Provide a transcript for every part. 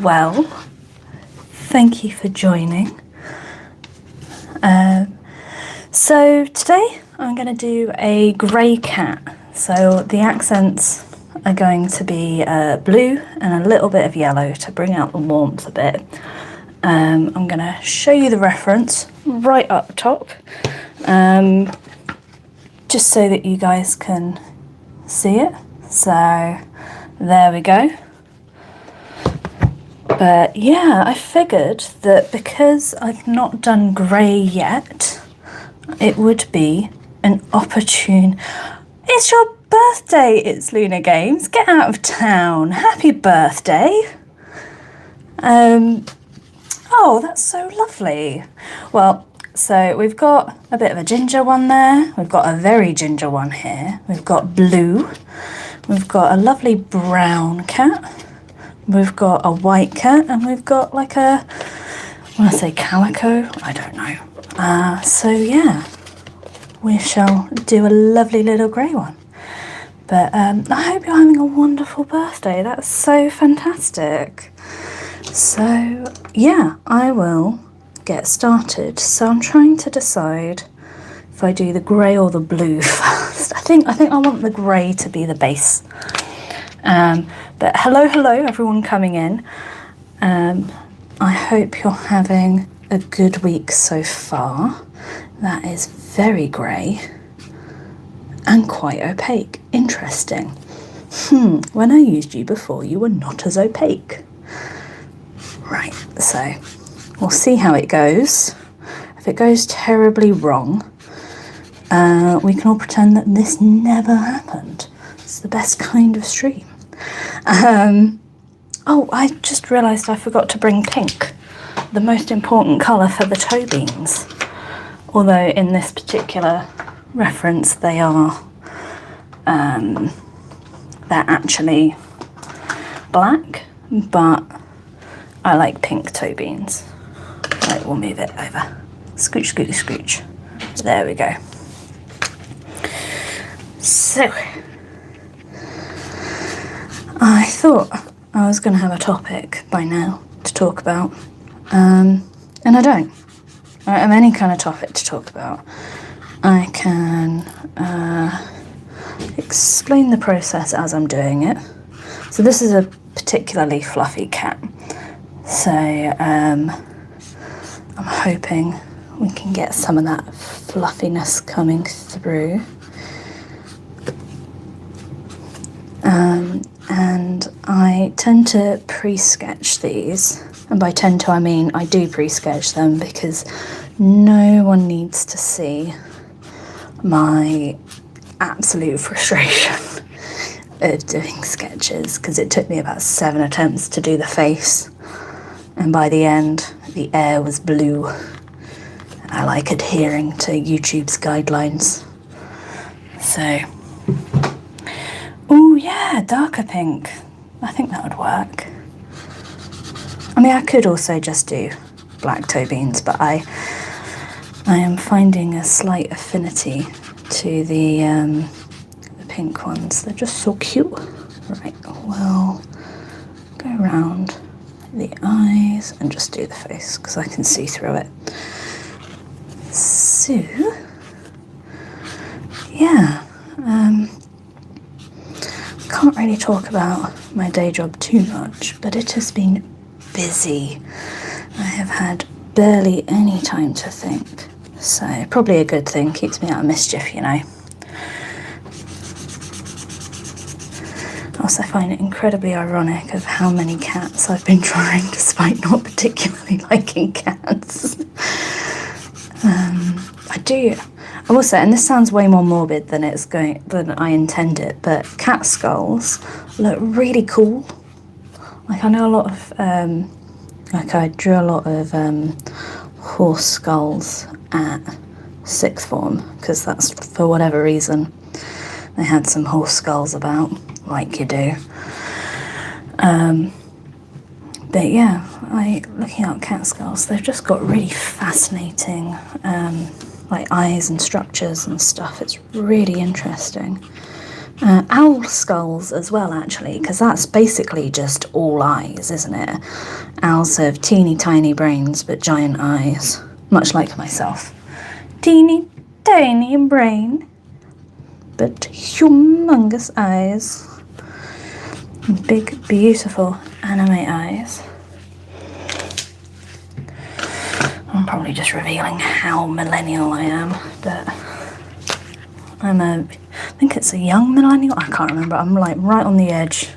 Well, thank you for joining. So today I'm going to do a grey cat. So the accents are going to be blue and a little bit of yellow to bring out the warmth a bit. I'm going to show you the reference right up top, just so that you guys can see it. So there we go. But yeah, I figured that because I've not done grey yet, it would be an opportune... It's your birthday, it's Lunar Games. Get out of town. Happy birthday. Oh, that's so lovely. Well, so we've got a bit of a ginger one there. We've got a very ginger one here. We've got blue. We've got a lovely brown cat. We've got a white cat, and we've got like a, I want to say calico, I don't know. So yeah, we shall do a lovely little grey one. But I hope you're having a wonderful birthday. That's so fantastic. So yeah, I will get started. So I'm trying to decide if I do the grey or the blue first. I think I want the grey to be the base. But hello everyone coming in. I hope you're having a good week so far. That is very grey and quite opaque. Interesting. When I used you before, you were not as opaque. Right, so we'll see how it goes. If it goes terribly wrong, we can all pretend that this never happened. It's the best kind of stream. Oh, I just realised I forgot to bring pink, the most important colour for the toe beans. Although in this particular reference they are, they're actually black, but I like pink toe beans. Right, we'll move it over. Scooch, scooch, scooch. There we go. So, I thought I was going to have a topic by now to talk about, and I don't. I don't have any kind of topic to talk about. I can explain the process as I'm doing it. So this is a particularly fluffy cat, so I'm hoping we can get some of that fluffiness coming through. And I tend to pre-sketch these, and by tend to I mean I do pre-sketch them because no one needs to see my absolute frustration of doing sketches, because it took me about 7 attempts to do the face, and by the end the air was blue. I like adhering to YouTube's guidelines. So, oh yeah, darker pink. I think that would work. I mean, I could also just do black toe beans, but I am finding a slight affinity to the pink ones. They're just so cute. Right, we'll go around the eyes and just do the face because I can see through it. So, yeah. Can't really talk about my day job too much, but it has been busy. I have had barely any time to think, so probably a good thing, keeps me out of mischief, you know. Also, I find it incredibly ironic of how many cats I've been trying despite not particularly liking cats. I will say, and this sounds way more morbid than I intend it, but cat skulls look really cool. Like I know a lot of, I drew a lot of horse skulls at sixth form because that's, for whatever reason, they had some horse skulls about, like you do. But yeah, looking at cat skulls, they've just got really fascinating like eyes and structures and stuff. It's really interesting. owl skulls as well, actually, because that's basically just all eyes, isn't it? Owls have teeny tiny brains but giant eyes, much like myself. Teeny tiny brain but humongous eyes. Big, beautiful anime eyes. I'm probably just revealing how millennial I am, but I think it's a young millennial, I can't remember, I'm like right on the edge.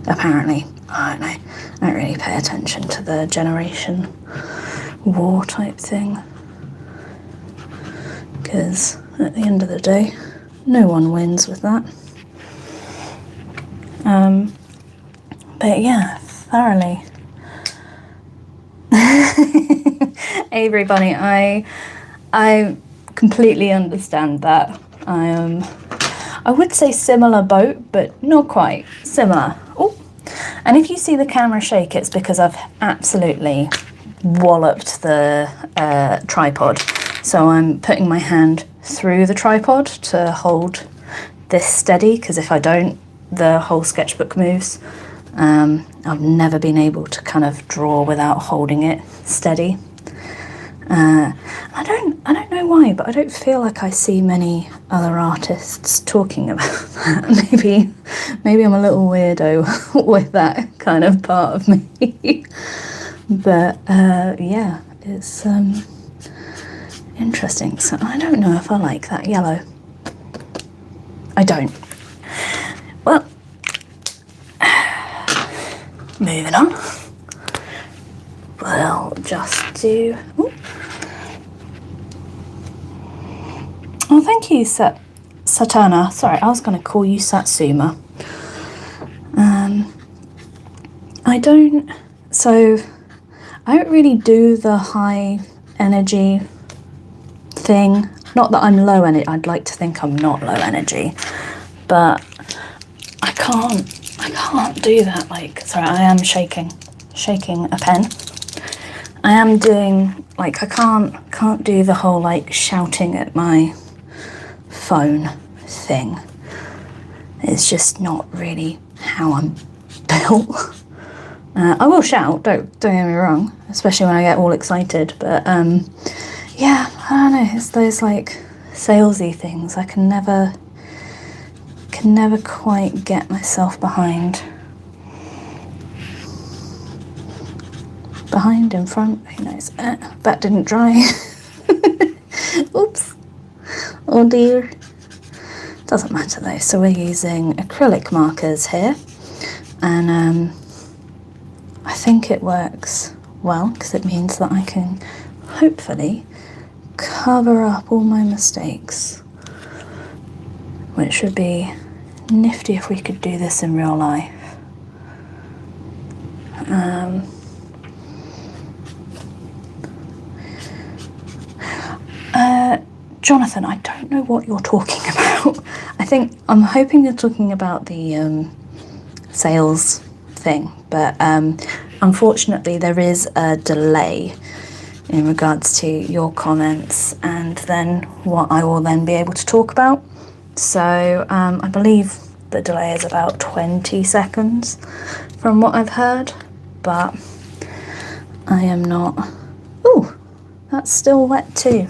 Apparently, I don't know, I don't really pay attention to the generation war type thing, because at the end of the day, no one wins with that. But yeah, thoroughly. Avery Bunny, I completely understand that. I would say similar boat, but not quite. Similar. Oh, and if you see the camera shake, it's because I've absolutely walloped the tripod. So I'm putting my hand through the tripod to hold this steady, because if I don't, the whole sketchbook moves. I've never been able to kind of draw without holding it steady. I don't know why, but I don't feel like I see many other artists talking about that. Maybe I'm a little weirdo with that kind of part of me. But yeah, it's interesting. So I don't know if I like that yellow. I don't. Well, moving on. We'll just do... Ooh. Oh, thank you, Saturna. Sorry, I was going to call you Satsuma. I don't really do the high energy thing. Not that I'm low energy. I'd like to think I'm not low energy, but I can't do that. Like, sorry, I am shaking a pen. I am doing, like, I can't do the whole like shouting at my phone thing. It's just not really how I'm built. I will shout, don't get me wrong, especially when I get all excited, but yeah, I don't know, it's those like salesy things I can never quite get myself behind. Behind, in front, who knows? That didn't dry. Oops. Oh dear. Doesn't matter though. So we're using acrylic markers here, and I think it works well because it means that I can hopefully cover up all my mistakes, which would be nifty if we could do this in real life. Jonathan, I don't know what you're talking about. I'm hoping you're talking about the sales thing, but unfortunately there is a delay in regards to your comments and then what I will then be able to talk about. So I believe the delay is about 20 seconds from what I've heard, but I am not... Ooh, that's still wet too.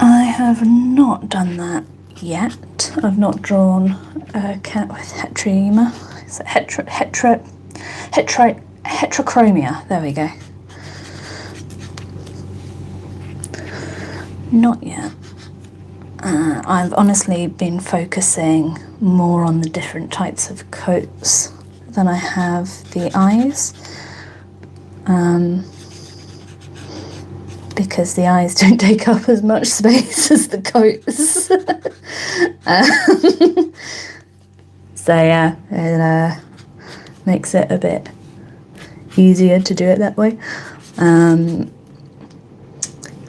I have not done that yet. I've not drawn a cat with heteroema. Is it heterochromia? There we go. Not yet. I've honestly been focusing more on the different types of coats than I have the eyes, because the eyes don't take up as much space as the coats. So yeah, it makes it a bit easier to do it that way.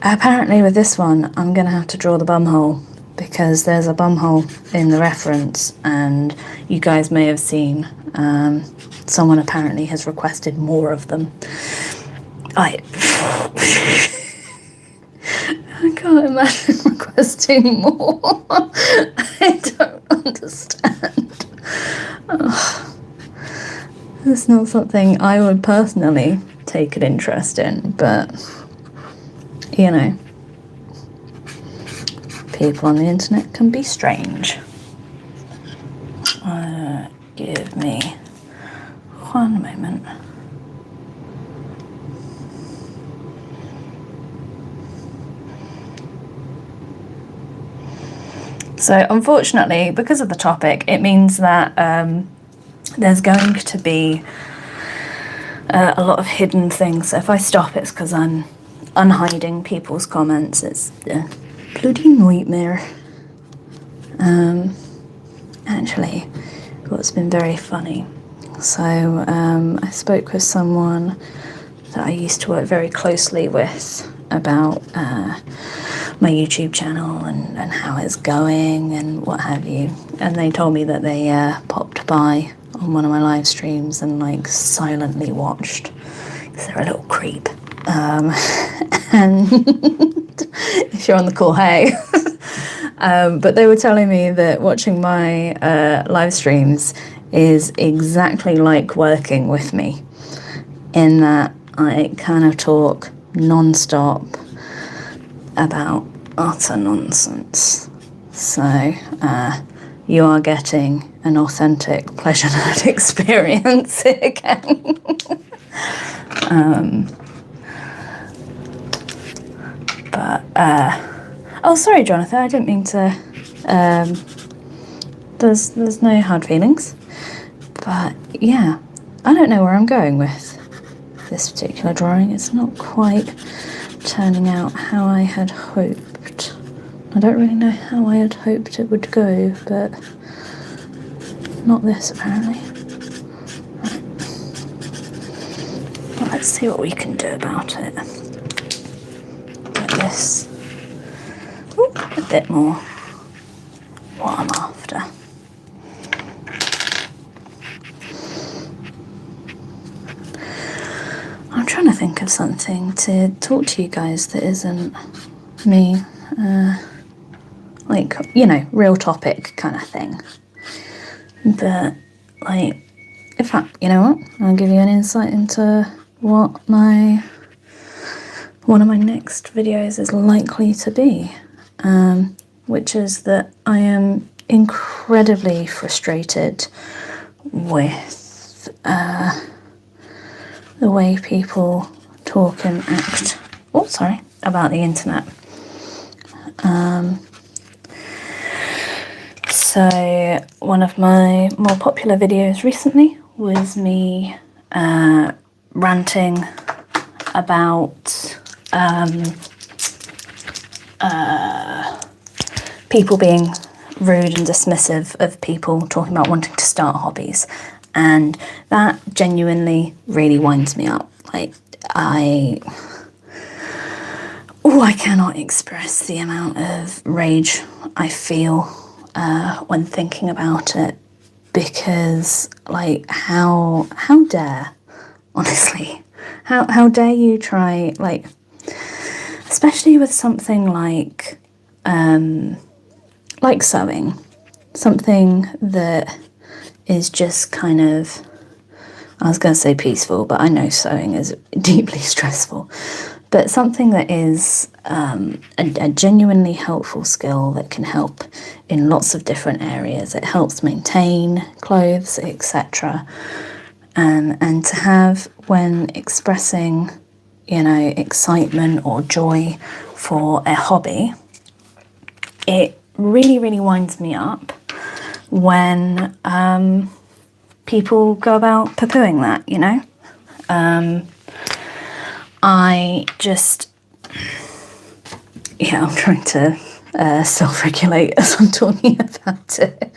Apparently with this one I'm gonna have to draw the bum hole, because there's a bum hole in the reference, and you guys may have seen Someone apparently has requested more of them. I can't imagine requesting more. I don't understand. It's not something I would personally take an interest in, but you know, people on the internet can be strange. Give me one moment. So unfortunately, because of the topic, it means that there's going to be a lot of hidden things. So if I stop, it's because I'm unhiding people's comments. It's a bloody nightmare. Actually, what's been very funny. So I spoke with someone that I used to work very closely with about my YouTube channel and how it's going and what have you. And they told me that they popped by on one of my live streams and like silently watched, because they're a little creep. And if you're on the call, hey. But they were telling me that watching my live streams is exactly like working with me, in that I kind of talk non-stop about utter nonsense. So you are getting an authentic pleasure nerd experience again. Oh, sorry, Jonathan. I didn't mean to. There's no hard feelings. But yeah, I don't know where I'm going with this particular drawing. It's not quite turning out how I had hoped. I don't really know how I had hoped it would go, but not this apparently. Right. Well, let's see what we can do about it. Get this a bit more what I'm after. I'm trying to think of something to talk to you guys that isn't me, like, you know, real topic kind of thing. But, like, in fact, you know what? I'll give you an insight into what one of my next videos is likely to be, which is that I am incredibly frustrated with the way people talk and act, about the internet. So one of my more popular videos recently was me ranting about people being rude and dismissive of people talking about wanting to start hobbies. And that genuinely really winds me up. Like, I cannot express the amount of rage I feel when thinking about it, because, like, how dare, honestly, how dare you try, like, especially with something like sewing, something that is just kind of, I was going to say peaceful, but I know sewing is deeply stressful, but something that is a genuinely helpful skill that can help in lots of different areas. It helps maintain clothes, etc. And to have, when expressing, you know, excitement or joy for a hobby, it really, really winds me up when people go about poo-pooing that, you know? I just, I'm trying to self-regulate as I'm talking about it.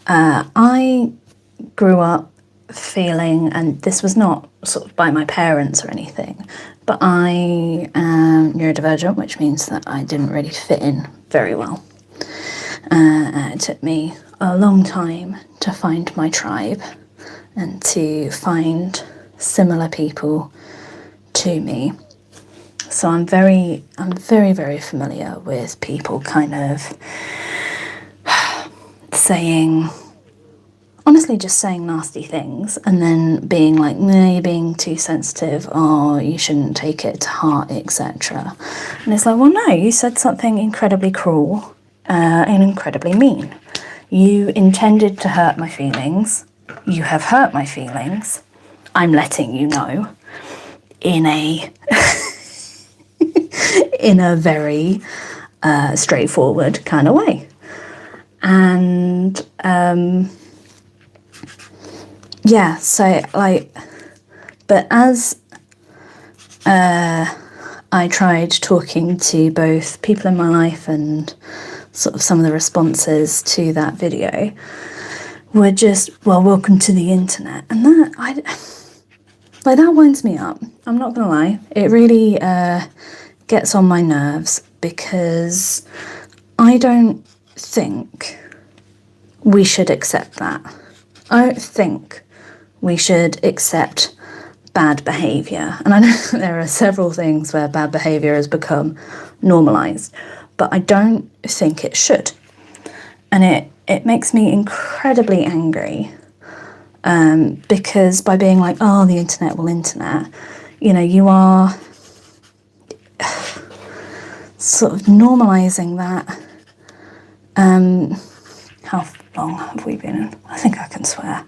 I grew up feeling, and this was not sort of by my parents or anything, but I am neurodivergent, which means that I didn't really fit in very well. It took me a long time to find my tribe and to find similar people to me. So I'm very, very familiar with people kind of saying, honestly, just saying nasty things and then being like, no, you're being too sensitive, or you shouldn't take it to heart, etc. And it's like, well, no, you said something incredibly cruel and incredibly mean. You intended to hurt my feelings. You have hurt my feelings. I'm letting you know in a in a very straightforward kind of way. And yeah, so like, but as I tried talking to both people in my life and sort of some of the responses to that video were just, well, welcome to the internet. And that winds me up. I'm not gonna lie. It really gets on my nerves, because I don't think we should accept that. I don't think we should accept bad behaviour. And I know there are several things where bad behaviour has become normalised, but I don't think it should. And it makes me incredibly angry, because by being like, oh, the internet will internet, you know, you are sort of normalising that. How long have we been in? I think I can swear.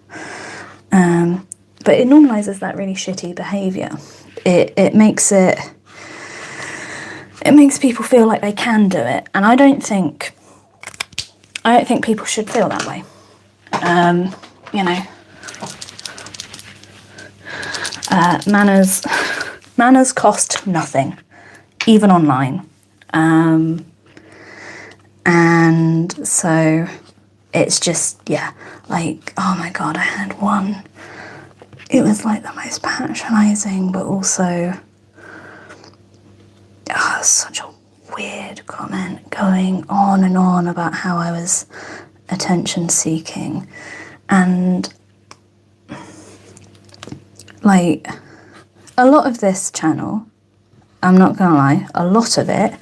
But it normalises that really shitty behaviour. It makes people feel like they can do it, and I don't think people should feel that way. You know, manners cost nothing, even online. And so it's just, yeah, like, oh my God, I had one. It was like the most patronising, but also such a weird comment going on and on about how I was attention seeking. And like, a lot of this channel, I'm not gonna lie, a lot of it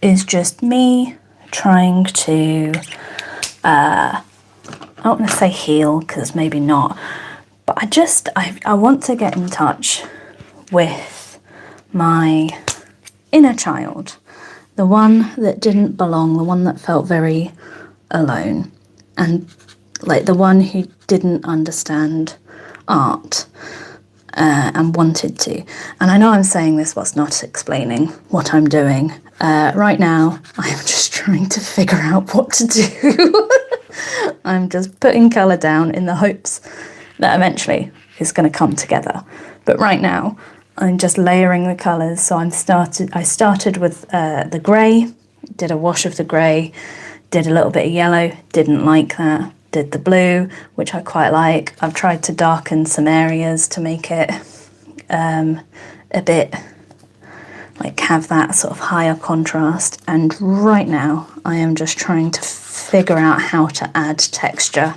is just me trying to, I don't want to say heal, because maybe not, but I want to get in touch with my inner child, the one that didn't belong, the one that felt very alone, and like the one who didn't understand art and wanted to. And I know I'm saying this whilst not explaining what I'm doing. Right now, I'm just trying to figure out what to do. I'm just putting colour down in the hopes that eventually it's going to come together. But right now, I'm just layering the colours. So I started with the grey, did a wash of the grey, did a little bit of yellow, didn't like that, did the blue, which I quite like. I've tried to darken some areas to make it a bit, like, have that sort of higher contrast. And right now, I am just trying to figure out how to add texture,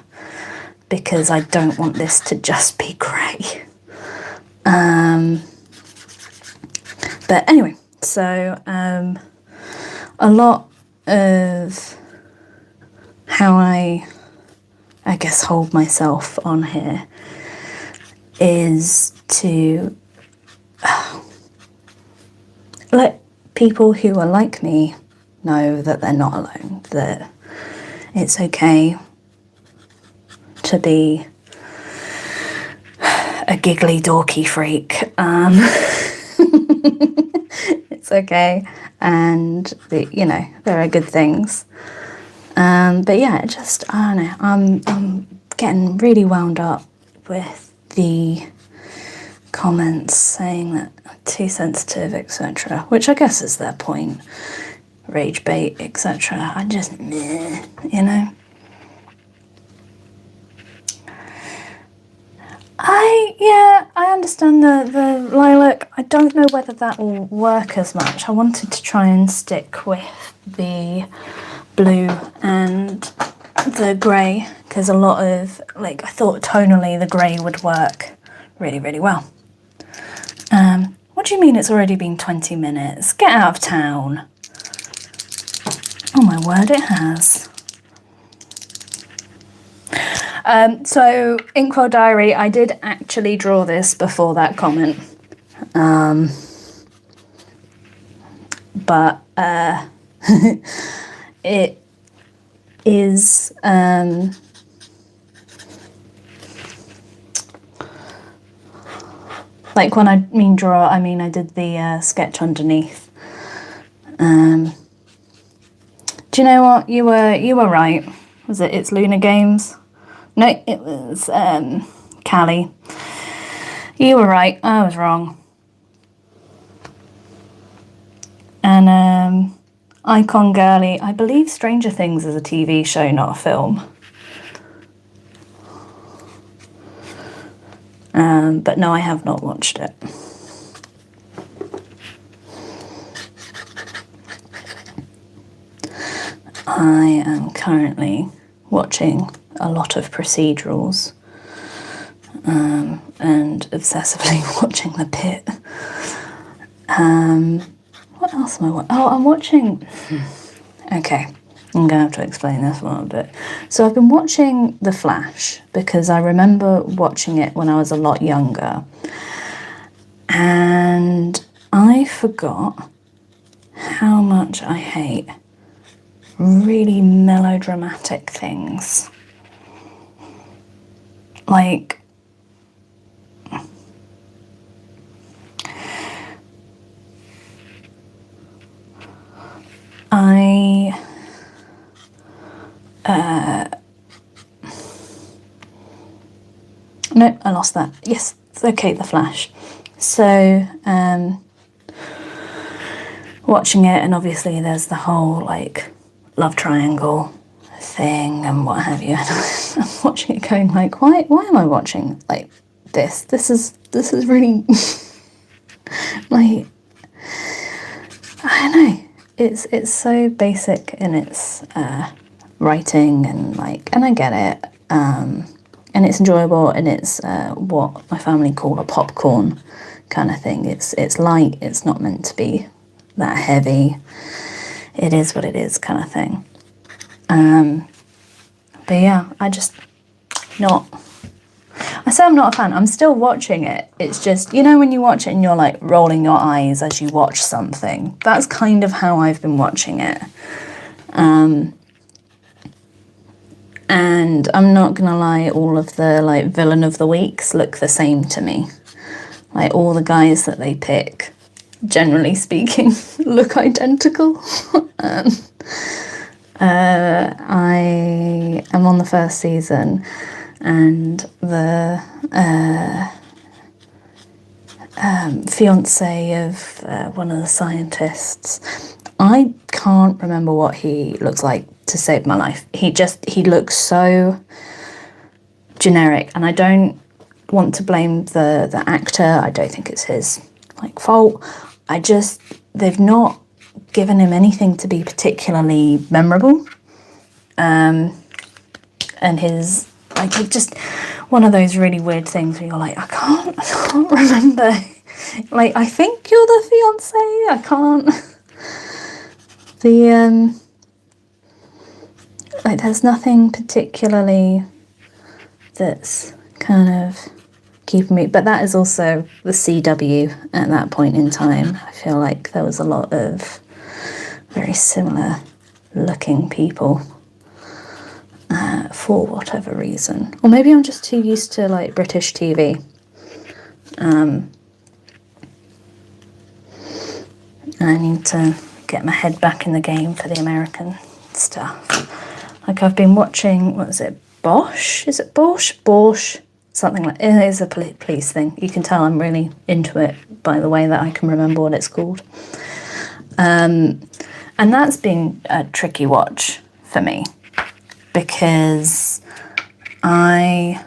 because I don't want this to just be grey. But anyway, so a lot of how I guess hold myself on here is to let people who are like me know that they're not alone, that it's okay to be a giggly dorky freak. It's okay, and you know, there are good things. But yeah, it just, I don't know, I'm getting really wound up with the comments saying that I'm too sensitive, etc., which I guess is their point, rage bait, etc. I just, meh, you know. I understand the lilac. I don't know whether that will work as much. I wanted to try and stick with the blue and the grey, because a lot of, like, I thought tonally the grey would work really, really well. What do you mean it's already been 20 minutes? Get out of town. Oh my word, it has. So, Inkwell Diary, I did actually draw this before that comment. But it is like, when I mean draw, I mean I did the sketch underneath. Do you know what? You were right. Was it It's Lunar Games? No, it was Callie. You were right. I was wrong. And Icon Girly, I believe Stranger Things is a TV show, not a film. But no, I have not watched it. I am currently watching a lot of procedurals and obsessively watching The Pit. What else am I watching? Oh, I'm watching... Okay, I'm going to have to explain this one a bit. So I've been watching The Flash because I remember watching it when I was a lot younger. And I forgot how much I hate really melodramatic things. Like, no, I lost that. Yes, it's okay, The Flash. So, watching it, and obviously there's the whole, like, love triangle thing and what have you. And I'm watching it going like, why am I watching like this? This is really like, I don't know. It's so basic in its writing and like, and I get it. And it's enjoyable, and it's what my family call a popcorn kind of thing. It's light, it's not meant to be that heavy. It is what it is kind of thing. But yeah, I say I'm not a fan. I'm still watching it. It's just, you know, when you watch it and you're like rolling your eyes as you watch something. That's kind of how I've been watching it. And I'm not gonna lie, all of the like villain of the weeks look the same to me. Like, all the guys that they pick, generally speaking, look identical. I am on the first season, and the fiance of one of the scientists, I can't remember what he looks like to save my life. He looks so generic, and I don't want to blame the actor. I don't think it's his like fault. They've not given him anything to be particularly memorable. And his, like, it just one of those really weird things where you're like, I can't remember. Like, I think you're the fiance. I can't. Like, there's nothing particularly that's kind of keeping me, but that is also the CW at that point in time. I feel like there was a lot of very similar looking people for whatever reason. Or maybe I'm just too used to like British TV. I need to get my head back in the game for the American stuff. Like, I've been watching, what is it, Bosch? Is it Bosch? Bosch? Something like, it is a police thing. You can tell I'm really into it by the way that I can remember what it's called. And that's been a tricky watch for me, because I'm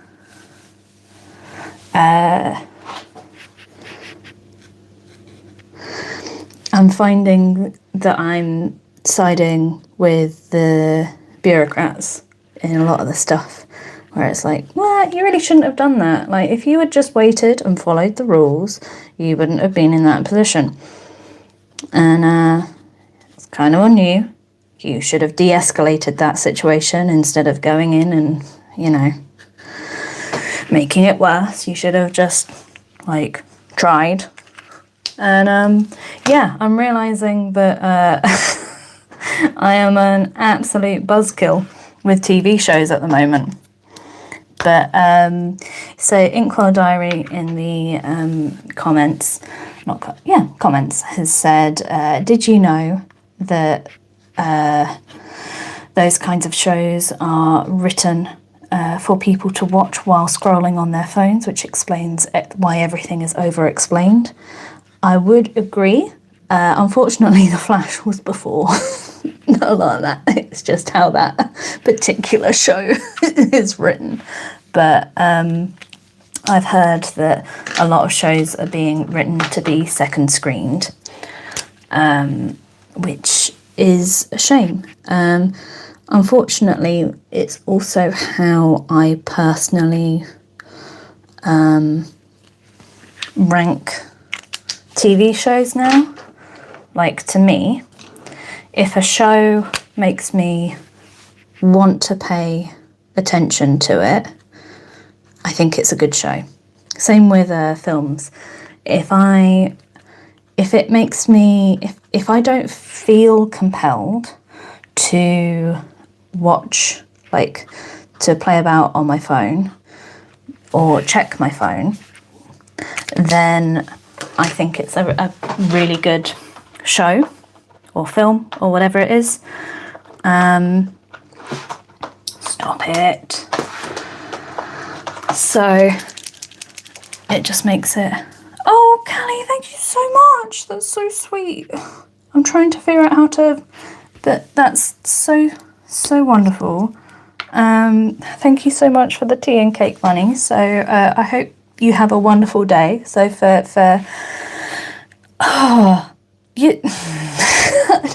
finding that I'm siding with the bureaucrats in a lot of the stuff, where it's like, well, you really shouldn't have done that. Like, if you had just waited and followed the rules, you wouldn't have been in that position. And it's kind of on you. You should have de-escalated that situation instead of going in and, you know, making it worse. You should have just, like, tried. And, yeah, I'm realising that I am an absolute buzzkill with TV shows at the moment. But, so Inkwell Diary in the comments, comments, has said, did you know that those kinds of shows are written for people to watch while scrolling on their phones, which explains why everything is over-explained? I would agree. Unfortunately, The Flash was before a lot of that. It's just how that particular show is written. But I've heard that a lot of shows are being written to be second screened, which is a shame. Unfortunately, it's also how I personally rank TV shows now. Like, to me, if a show makes me want to pay attention to it, I think it's a good show. Same with films. If I don't feel compelled to watch, like, to play about on my phone or check my phone, then I think it's a really good show or film or whatever it is. Stop it. So it just makes it... Oh, Callie, thank you so much. That's so sweet. I'm trying to figure out how to... That's so wonderful. Thank you so much for the tea and cake money. So I hope you have a wonderful day. So I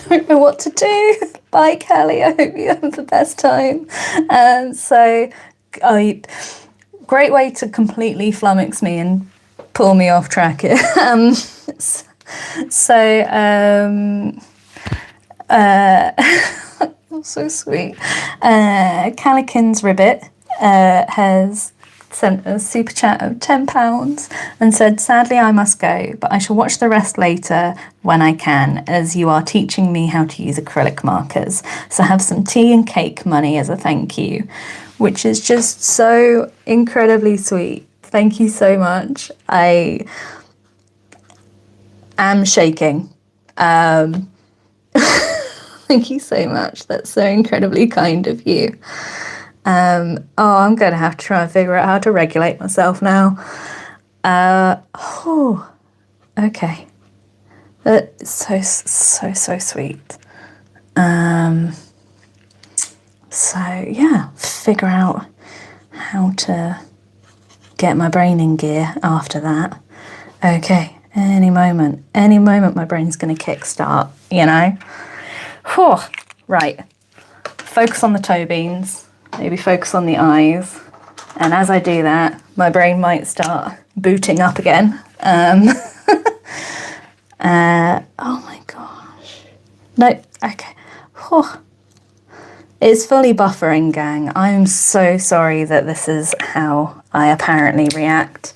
don't know what to do. Bye, Callie. I hope you have the best time. Great way to completely flummox me and pull me off track. So sweet. Calicans Ribbit has sent a super chat of £10 and said, sadly I must go, but I shall watch the rest later when I can, as you are teaching me how to use acrylic markers. So have some tea and cake money as a thank you, which is just so incredibly sweet. Thank you so much. I am shaking. Thank you so much. That's so incredibly kind of you. I'm going to have to try and figure out how to regulate myself now. Okay. That's so sweet. So yeah, figure out how to get my brain in gear after that. Okay, any moment my brain's going to kickstart, you know? Whew. Right, focus on the toe beans, maybe focus on the eyes, and as I do that, my brain might start booting up again. Oh my gosh. No, okay. Whew. It's fully buffering, gang. I'm so sorry that this is how I apparently react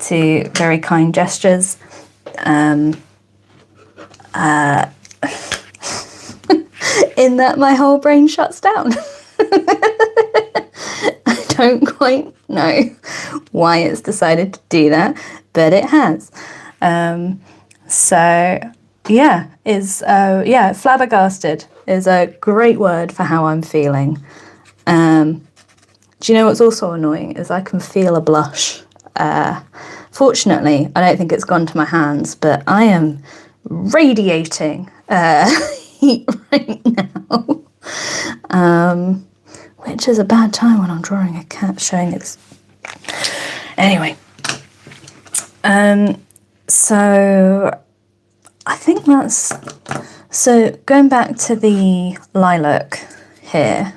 to very kind gestures. In that my whole brain shuts down. I don't quite know why it's decided to do that, but it has. Flabbergasted is a great word for how I'm feeling. Do you know what's also annoying is I can feel a blush. Fortunately, I don't think it's gone to my hands, but I am radiating heat right now, which is a bad time when I'm drawing a cat showing its... Anyway, so I think that's... So going back to the lilac here,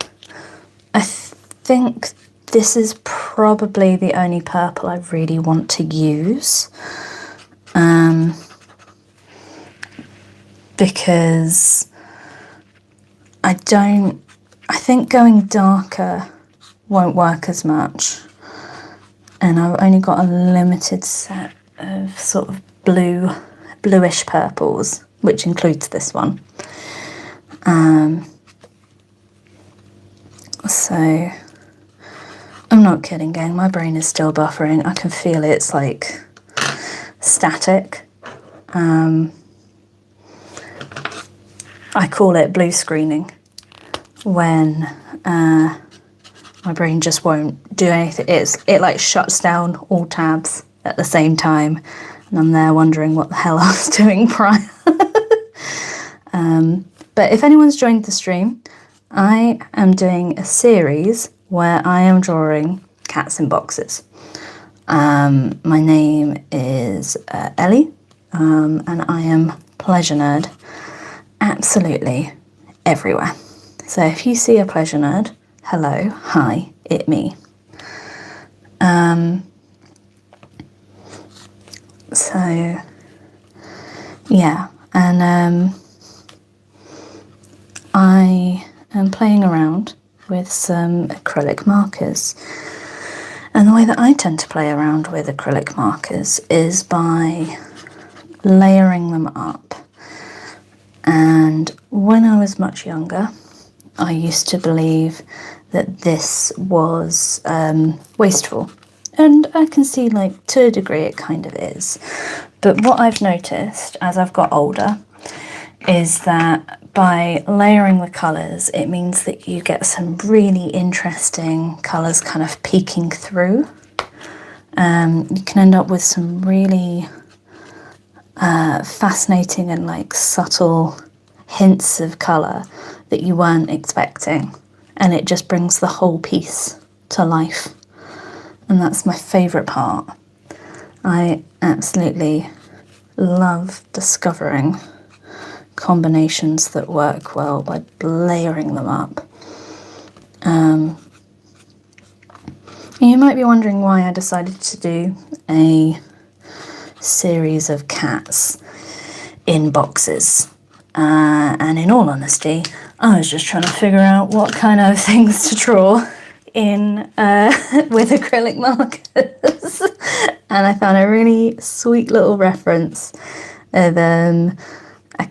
I think this is probably the only purple I really want to use. Because I think going darker won't work as much. And I've only got a limited set of sort of bluish purples, which includes this one. So I'm not kidding, gang, my brain is still buffering. I can feel it's like static. I call it blue screening when my brain just won't do anything. It like shuts down all tabs at the same time, and I'm there wondering what the hell I was doing prior. But if anyone's joined the stream, I am doing a series where I am drawing cats in boxes. My name is Ellie, and I am Pleasure Nerd absolutely everywhere. So if you see a Pleasure Nerd, hello, hi, it me. So yeah, and I am playing around with some acrylic markers. And the way that I tend to play around with acrylic markers is by layering them up. And when I was much younger, I used to believe that this was wasteful. And I can see, like, to a degree it kind of is. But what I've noticed as I've got older is that by layering the colours, it means that you get some really interesting colours kind of peeking through. You can end up with some really fascinating and like subtle hints of colour that you weren't expecting, and it just brings the whole piece to life. And that's my favourite part. I absolutely love discovering combinations that work well by layering them up. You might be wondering why I decided to do a series of cats in boxes. And in all honesty, I was just trying to figure out what kind of things to draw in with acrylic markers. And I found a really sweet little reference of a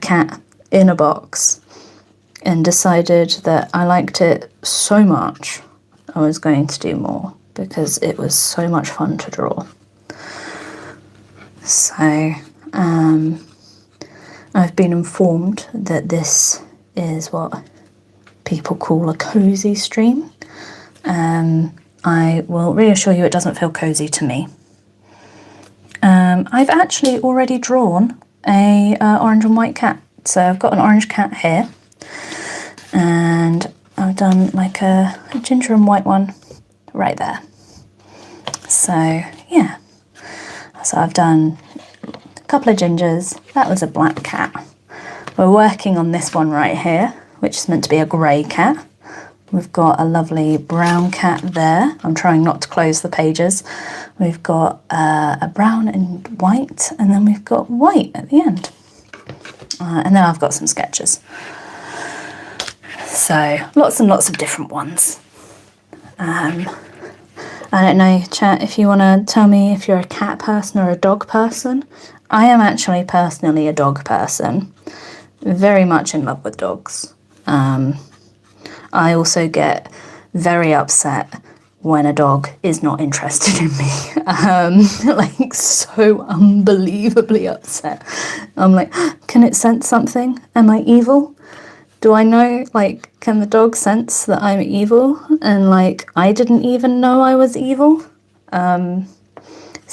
cat in a box, and decided that I liked it so much I was going to do more because it was so much fun to draw. So I've been informed that this is what people call a cozy stream. I will reassure you it doesn't feel cozy to me. I've actually already drawn a orange and white cat. So I've got an orange cat here, and I've done like a ginger and white one right there. So yeah, so I've done a couple of gingers. That was a black cat. We're working on this one right here, which is meant to be a grey cat. We've got a lovely brown cat there. I'm trying not to close the pages. We've got a brown and white, and then we've got white at the end. And then I've got some sketches. So lots and lots of different ones. I don't know, chat, if you want to tell me if you're a cat person or a dog person. I am actually personally a dog person. Very much in love with dogs. I also get very upset when a dog is not interested in me. Like so unbelievably upset. I'm like, can it sense something? Am I evil? Do I know, like, can the dog sense that I'm evil? And like, I didn't even know I was evil. So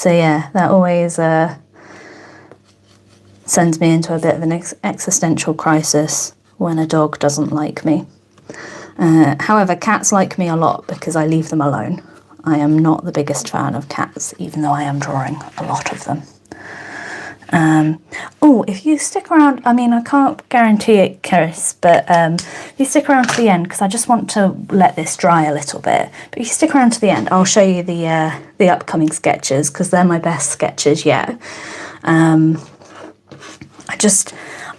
yeah, that always sends me into a bit of an existential crisis when a dog doesn't like me. However, cats like me a lot because I leave them alone. I am not the biggest fan of cats, even though I am drawing a lot of them. Oh, if you stick around, I mean, I can't guarantee it, Chris, but if you stick around to the end, because I just want to let this dry a little bit, but if you stick around to the end, I'll show you the upcoming sketches, because they're my best sketches yet.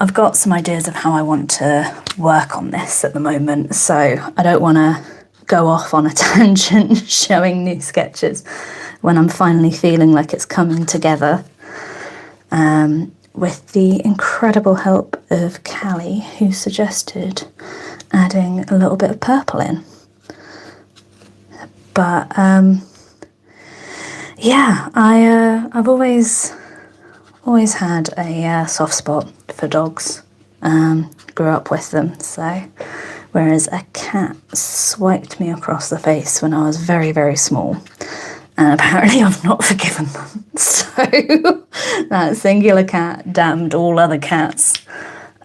I've got some ideas of how I want to work on this at the moment, so I don't want to go off on a tangent showing new sketches when I'm finally feeling like it's coming together. With the incredible help of Callie, who suggested adding a little bit of purple in. But yeah, I've always had a soft spot for dogs. Grew up with them, so whereas a cat swiped me across the face when I was very, very small. And apparently I've not forgiven them. So that singular cat damned all other cats.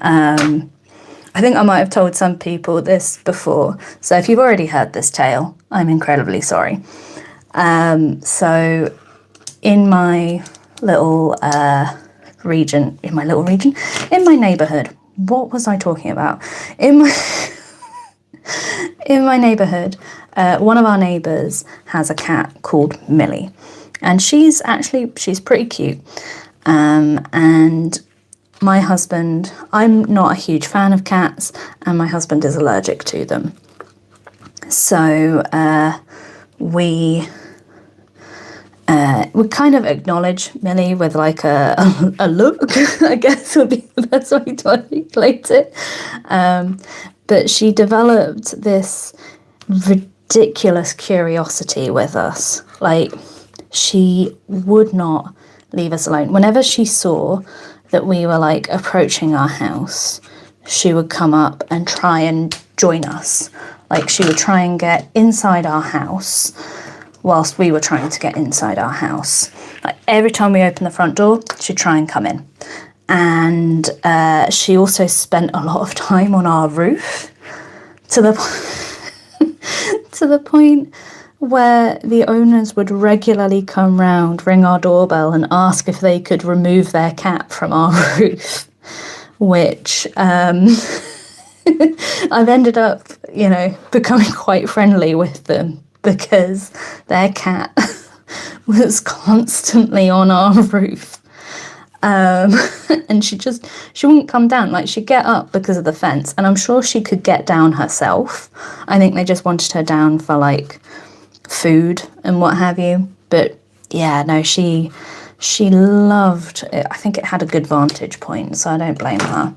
I think I might have told some people this before. So if you've already heard this tale, I'm incredibly sorry. So in my little in my neighbourhood, what was I talking about? In my neighbourhood, one of our neighbours has a cat called Millie, and she's pretty cute. And my husband, I'm not a huge fan of cats, and my husband is allergic to them. So we kind of acknowledge Millie with like a look, I guess would be the best way to articulate it. But she developed this ridiculous curiosity with us. Like, she would not leave us alone. Whenever she saw that we were like approaching our house, she would come up and try and join us. Like, she would try and get inside our house whilst we were trying to get inside our house. Like, every time we opened the front door, she'd try and come in. And she also spent a lot of time on our roof to the point where the owners would regularly come round, ring our doorbell and ask if they could remove their cat from our roof, which I've ended up, becoming quite friendly with them because their cat was constantly on our roof. And she wouldn't come down. Like, she'd get up because of the fence, and I'm sure she could get down herself. I think they just wanted her down for like food and what have you. But yeah, no, she loved it. I think it had a good vantage point, so I don't blame her.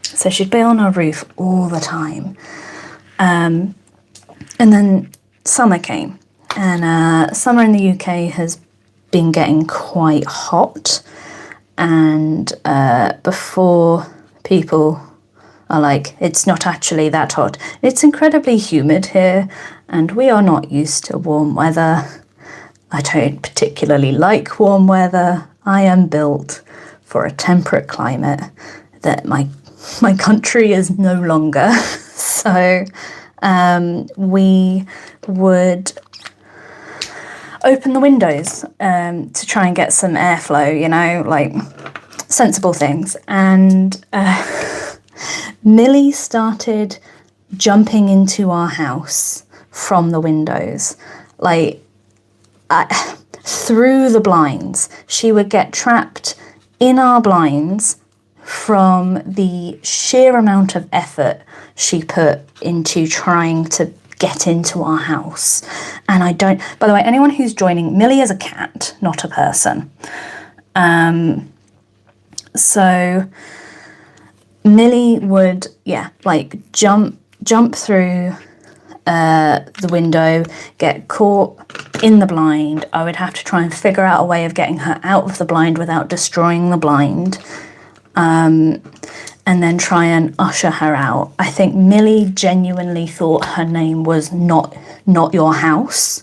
So she'd be on our roof all the time. And then summer came, and summer in the UK has been getting quite hot. And before people are like, it's not actually that hot, it's incredibly humid here, and we are not used to warm weather. I don't particularly like warm weather. I am built for a temperate climate that my country is no longer. So we would open the windows to try and get some airflow, like sensible things. And Millie started jumping into our house from the windows, like through the blinds. She would get trapped in our blinds from the sheer amount of effort she put into trying to get into our house. And by the way, anyone who's joining, Millie is a cat, not a person. So Millie would, jump through the window, get caught in the blind. I would have to try and figure out a way of getting her out of the blind without destroying the blind. And then try and usher her out. I think Millie genuinely thought her name was not your house,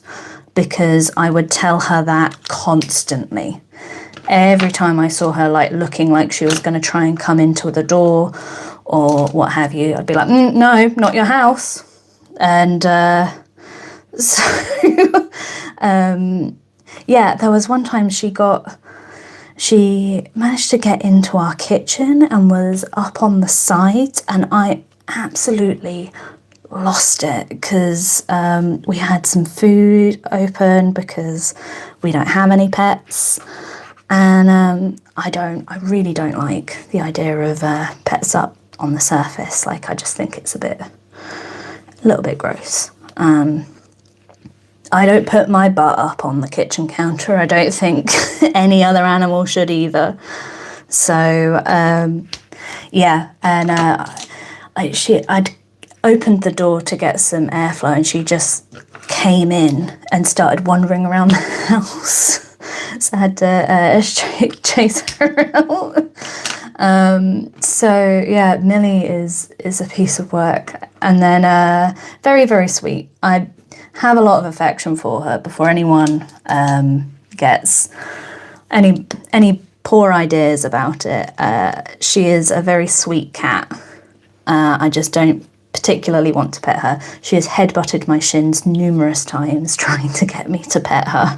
because I would tell her that constantly. Every time I saw her looking like she was going to try and come into the door or what have you, I'd be like, no, not your house. And so, yeah, there was one time she got she managed to get into our kitchen and was up on the side, and I absolutely lost it because we had some food open because we don't have any pets, and I really don't like the idea of pets up on the surface. Like, I just think it's a little bit gross. I don't put my butt up on the kitchen counter. I don't think any other animal should either. So yeah, and I'd opened the door to get some airflow, and she just came in and started wandering around the house. So I had to chase her out. So yeah, Millie is a piece of work, and then very, very sweet. I have a lot of affection for her. Before anyone gets any poor ideas about it, she is a very sweet cat. I just don't particularly want to pet her. She has headbutted my shins numerous times trying to get me to pet her.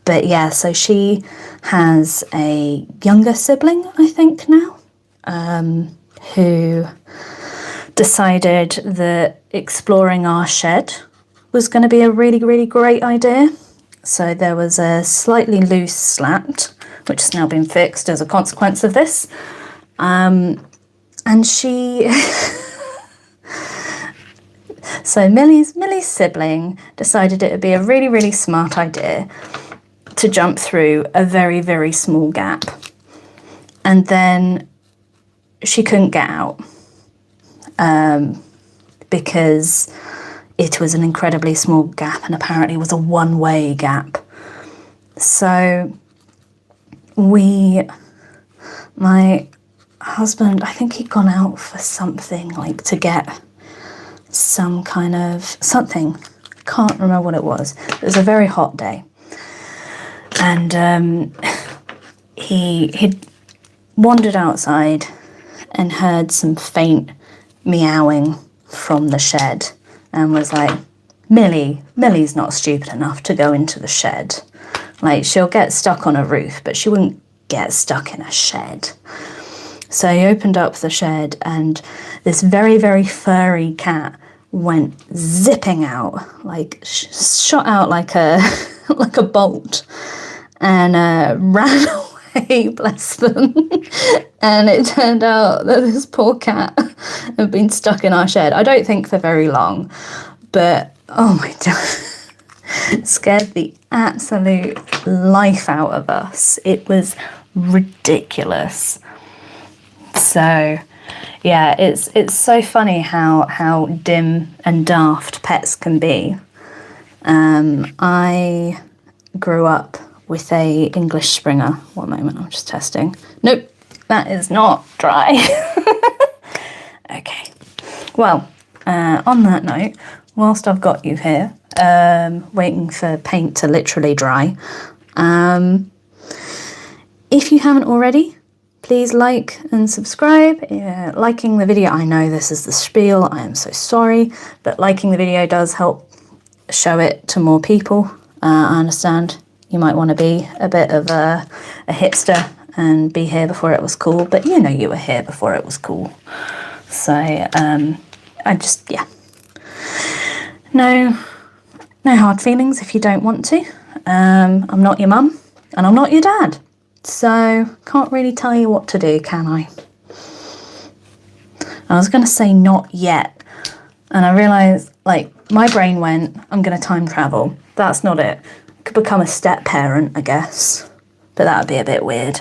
But yeah, so she has a younger sibling, I think now, who decided that exploring our shed was going to be a really, really great idea. So there was a slightly loose slat, which has now been fixed as a consequence of this. And she... So Millie's sibling decided it would be a really, really smart idea to jump through a very, very small gap. And then she couldn't get out because it was an incredibly small gap, and apparently was a one-way gap. So my husband, I think he'd gone out for something, like to get some kind of something. Can't remember what it was. It was a very hot day. And he'd wandered outside and heard some faint meowing from the shed, and was like, Millie's not stupid enough to go into the shed. Like, she'll get stuck on a roof, but she wouldn't get stuck in a shed. So he opened up the shed, and this very, very furry cat went zipping out, like shot out like a like a bolt, and ran away, bless them. And it turned out that this poor cat had been stuck in our shed. I don't think for very long, but oh my God, it scared the absolute life out of us. It was ridiculous. So yeah, it's so funny how dim and daft pets can be. I grew up with a English Springer. One moment, I'm just testing. Nope, that is not dry. Okay. Well, on that note, whilst I've got you here, waiting for paint to literally dry, if you haven't already, please like and subscribe. Liking the video, I know this is the spiel, I am so sorry, but liking the video does help show it to more people. I understand you might want to be a bit of a hipster and be here before it was cool, but you know you were here before it was cool. So I just, yeah. No hard feelings if you don't want to. I'm not your mum, and I'm not your dad. So, can't really tell you what to do, can I? I was going to say not yet, and I realised, like, my brain went, I'm going to time travel. That's not it. I could become a step parent, I guess, but that would be a bit weird.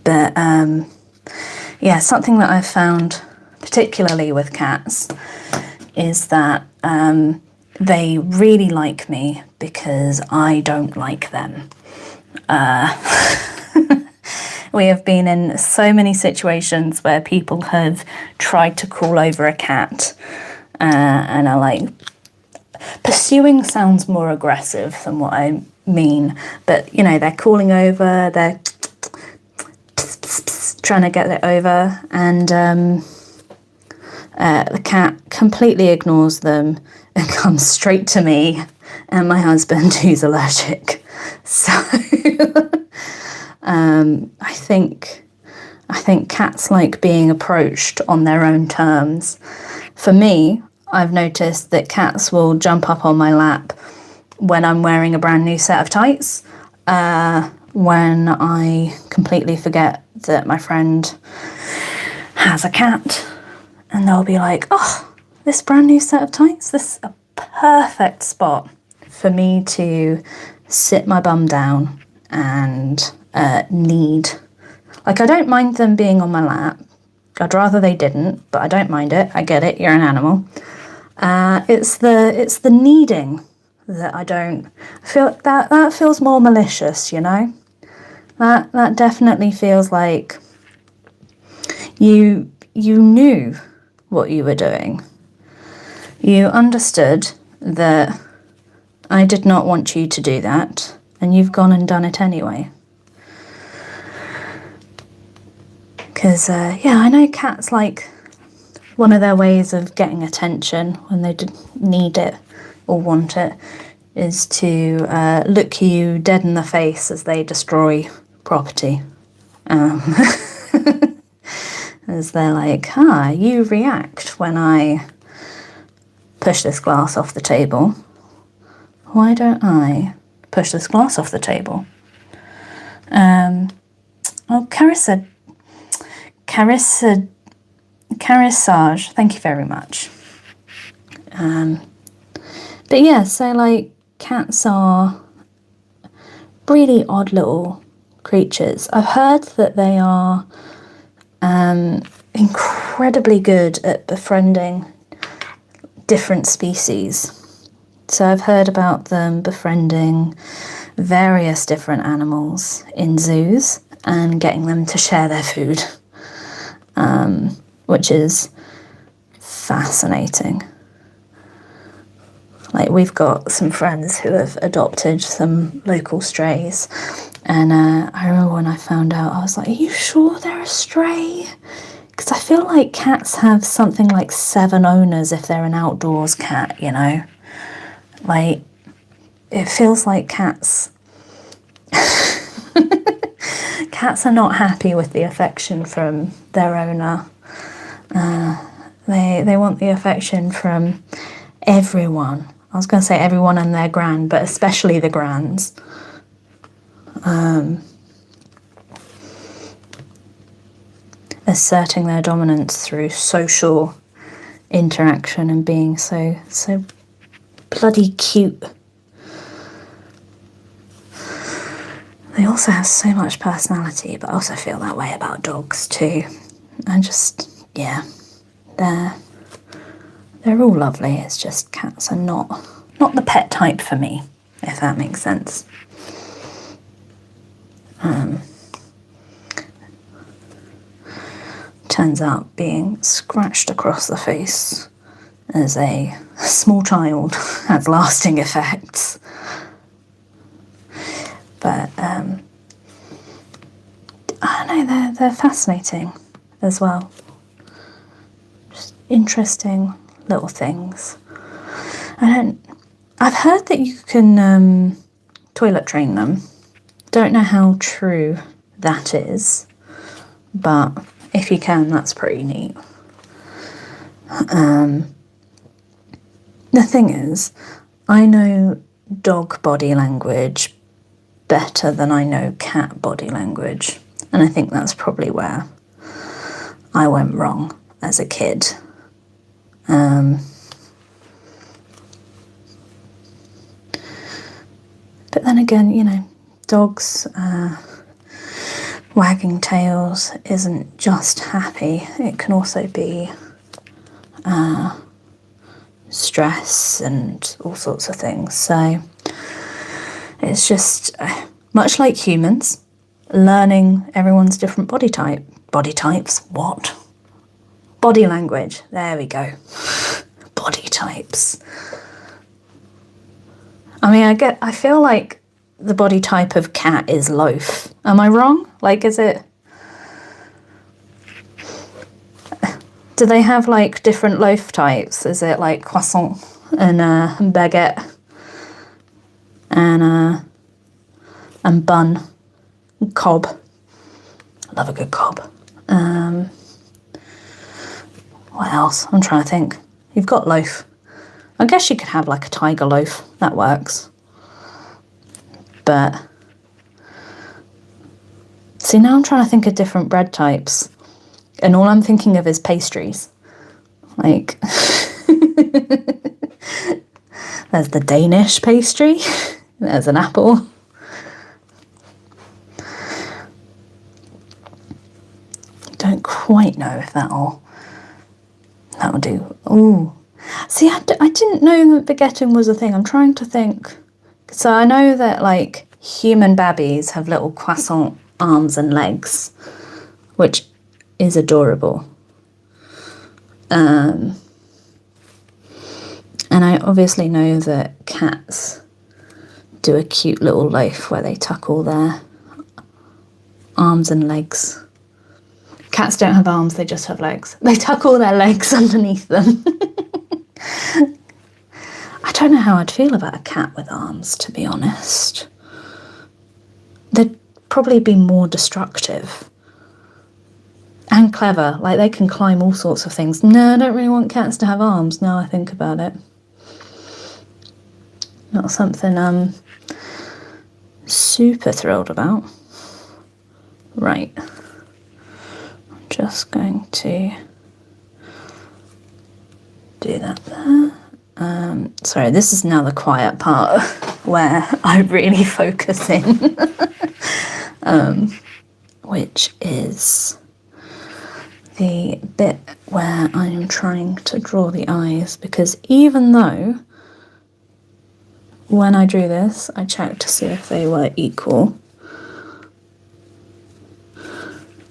But, yeah, something that I've found, particularly with cats, is that they really like me because I don't like them. We have been in so many situations where people have tried to crawl over a cat and are like, pursuing sounds more aggressive than what I mean, but you know, they're crawling over, they're trying to get it over, and the cat completely ignores them and comes straight to me and my husband who's allergic. So I think cats like being approached on their own terms. For me, I've noticed that cats will jump up on my lap when I'm wearing a brand new set of tights, when I completely forget that my friend has a cat, and they'll be like, oh, this brand new set of tights, this is a perfect spot for me to sit my bum down and knead. Like, I don't mind them being on my lap. I'd rather they didn't, but I don't mind it. I get it, you're an animal. It's the kneading that I don't feel. That feels more malicious, you know? That definitely feels like you knew what you were doing. You understood that I did not want you to do that, and you've gone and done it anyway. Because, yeah, I know cats, like, one of their ways of getting attention when they need it or want it is to look you dead in the face as they destroy property. As they're like, you react when I push this glass off the table. Why don't I push this glass off the table? Carissage, thank you very much. But yeah, so like cats are really odd little creatures. I've heard that they are incredibly good at befriending different species. So I've heard about them befriending various different animals in zoos and getting them to share their food, which is fascinating. Like, we've got some friends who have adopted some local strays, and I remember when I found out, I was like, are you sure they're a stray? Because I feel like cats have something like 7 owners if they're an outdoors cat, you know? Like, it feels like cats cats are not happy with the affection from their owner. They want the affection from everyone. I was going to say everyone and their grand, but especially the grands. Asserting their dominance through social interaction and being so bloody cute. They also have so much personality, but I also feel that way about dogs too. And just, yeah, they're all lovely. It's just cats are not the pet type for me, if that makes sense. Turns out being scratched across the face as a small child has lasting effects. But I don't know, they're fascinating as well. Just interesting little things. I've heard that you can toilet train them. Don't know how true that is, but if you can, that's pretty neat. The thing is, I know dog body language better than I know cat body language, and I think that's probably where I went wrong as a kid. But then again, you know, dogs wagging tails isn't just happy. It can also be stress and all sorts of things. So it's just much like humans, learning everyone's different body types. What? Body language. There we go. Body types. I mean, I feel like the body type of cat is loaf. Am I wrong? Like, is it... Do they have, like, different loaf types? Is it, like, croissant and baguette? and bun, cob. I love a good cob. What else? I'm trying to think. You've got loaf. I guess you could have like a tiger loaf. That works. But see, now I'm trying to think of different bread types, and all I'm thinking of is pastries. Like, there's the Danish pastry. There's an apple. Don't quite know if that'll do. Ooh. See, I didn't know that baguetting was a thing. I'm trying to think. So I know that, like, human babbies have little croissant arms and legs, which is adorable. And I obviously know that cats do a cute little loaf where they tuck all their arms and legs. Cats don't have arms, they just have legs. They tuck all their legs underneath them. I don't know how I'd feel about a cat with arms, to be honest. They'd probably be more destructive. And clever, like they can climb all sorts of things. No, I don't really want cats to have arms, now I think about it. Not something I'm super thrilled about. Right. I'm just going to do that there. Sorry, this is now the quiet part where I really focus in, which is the bit where I am trying to draw the eyes, because even though when I drew this, I checked to see if they were equal.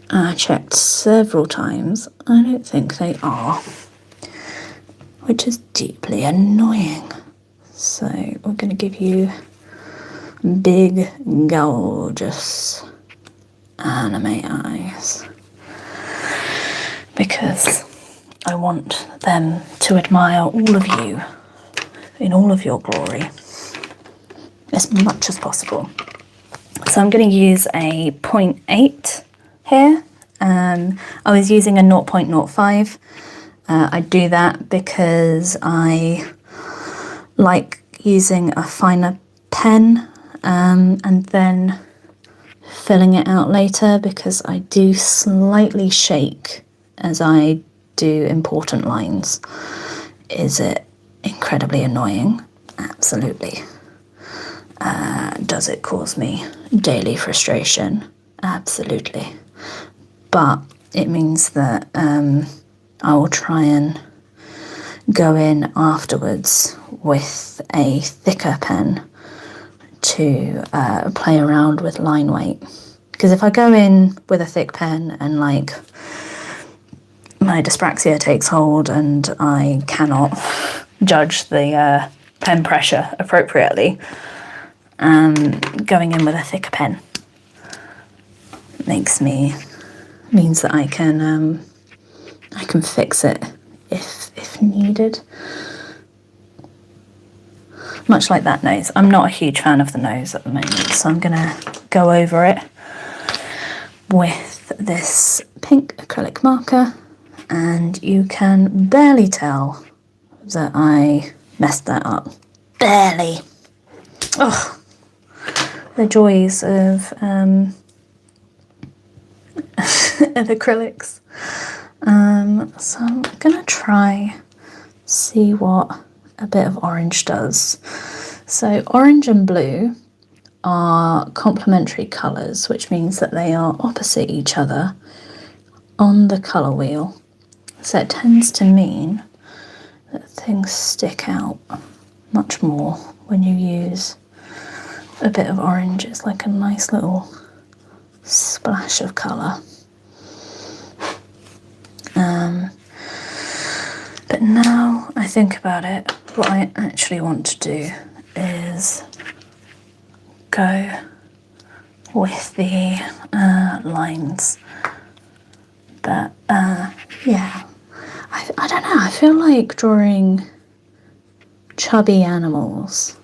I checked several times. I don't think they are, which is deeply annoying. So we're going to give you big, gorgeous anime eyes, because I want them to admire all of you in all of your glory as much as possible. So I'm going to use a 0.8 here. I was using a 0.05. I do that because I like using a finer pen and then filling it out later, because I do slightly shake as I do important lines. Is it incredibly annoying? Absolutely. Does it cause me daily frustration? Absolutely. But it means that I will try and go in afterwards with a thicker pen to play around with line weight. Because if I go in with a thick pen and like my dyspraxia takes hold and I cannot judge the pen pressure appropriately, going in with a thicker pen means that I can fix it if needed. Much like that nose. I'm not a huge fan of the nose at the moment, so I'm gonna go over it with this pink acrylic marker, and you can barely tell that I messed that up. Barely. Ugh. The joys of of acrylics. So I'm gonna try see what a bit of orange does. So orange and blue are complementary colours, which means that they are opposite each other on the colour wheel. So it tends to mean that things stick out much more when you use a bit of orange. It's like a nice little splash of colour. But now I think about it, what I actually want to do is go with the lines. But yeah, I don't know, I feel like drawing chubby animals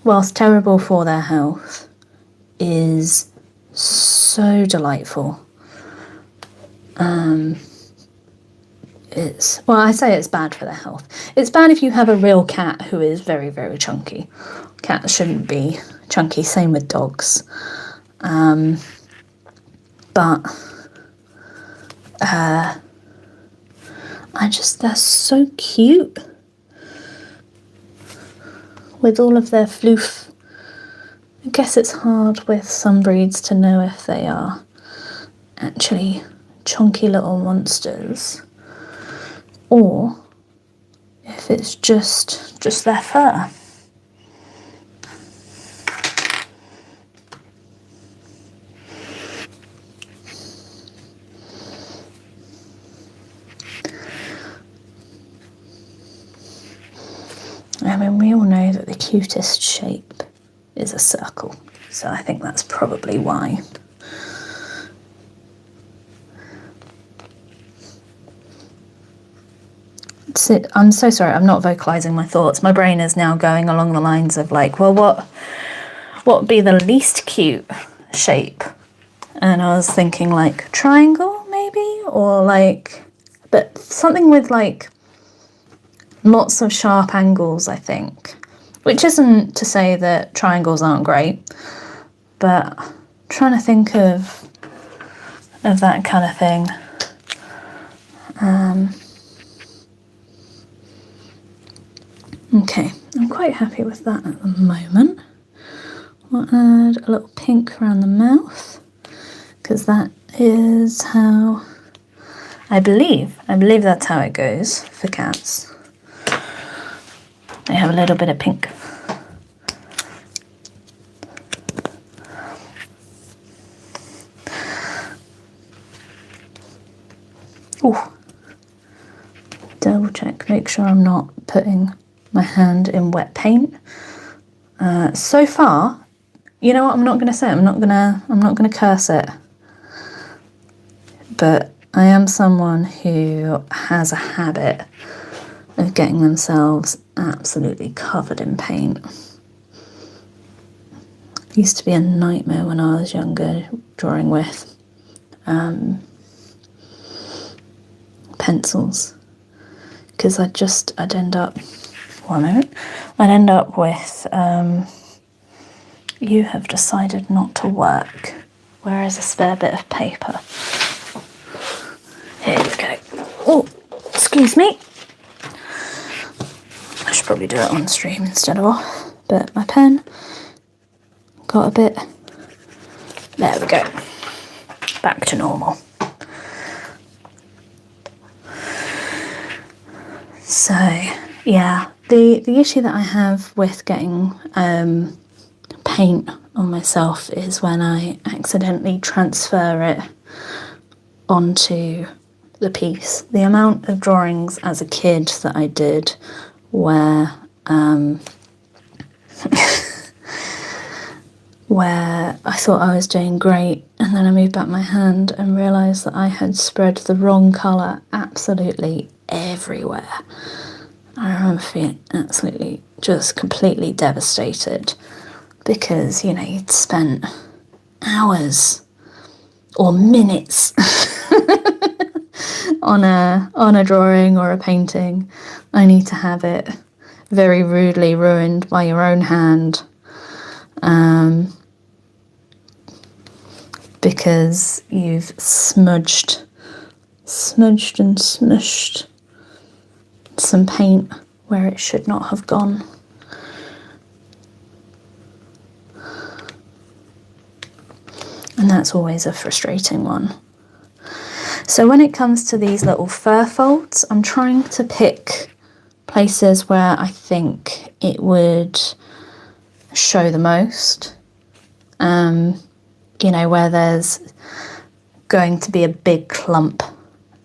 whilst terrible for their health, is so delightful. Well, I say it's bad for their health. It's bad if you have a real cat who is very, very chunky. Cats shouldn't be chunky, same with dogs. But they're so cute with all of their floof. I guess it's hard with some breeds to know if they are actually chunky little monsters or if it's just their fur. I mean, we all know that the cutest shape is a circle, so I think that's probably why. I'm so sorry, I'm not vocalising my thoughts. My brain is now going along the lines of like, well, what would be the least cute shape? And I was thinking like triangle maybe, or like, but something with like lots of sharp angles, I think. Which isn't to say that triangles aren't great, but I'm trying to think of that kind of thing. Okay, I'm quite happy with that at the moment. We'll add a little pink around the mouth, because that is how, I believe that's how it goes for cats. They have a little bit of pink. Oh, double check, make sure I'm not putting my hand in wet paint. So far, you know what, I'm not going to say, I'm not going to curse it, but I am someone who has a habit of getting themselves absolutely covered in paint. It used to be a nightmare when I was younger, drawing with pencils, because I'd end up, one moment, I'd end up with, you have decided not to work. Where is a spare bit of paper? Here we go. Oh, excuse me. I should probably do it on stream instead of off, but my pen got a bit, there we go, back to normal. So yeah, the issue that I have with getting paint on myself is when I accidentally transfer it onto the piece. The amount of drawings as a kid that I did where where I thought I was doing great, and then I moved back my hand and realised that I had spread the wrong colour absolutely everywhere. I remember feeling absolutely just completely devastated because, you know, you'd spent hours or minutes on a drawing or a painting, only to have it very rudely ruined by your own hand, because you've smudged and smushed some paint where it should not have gone. And that's always a frustrating one. So when it comes to these little fur folds, I'm trying to pick places where I think it would show the most. You know, where there's going to be a big clump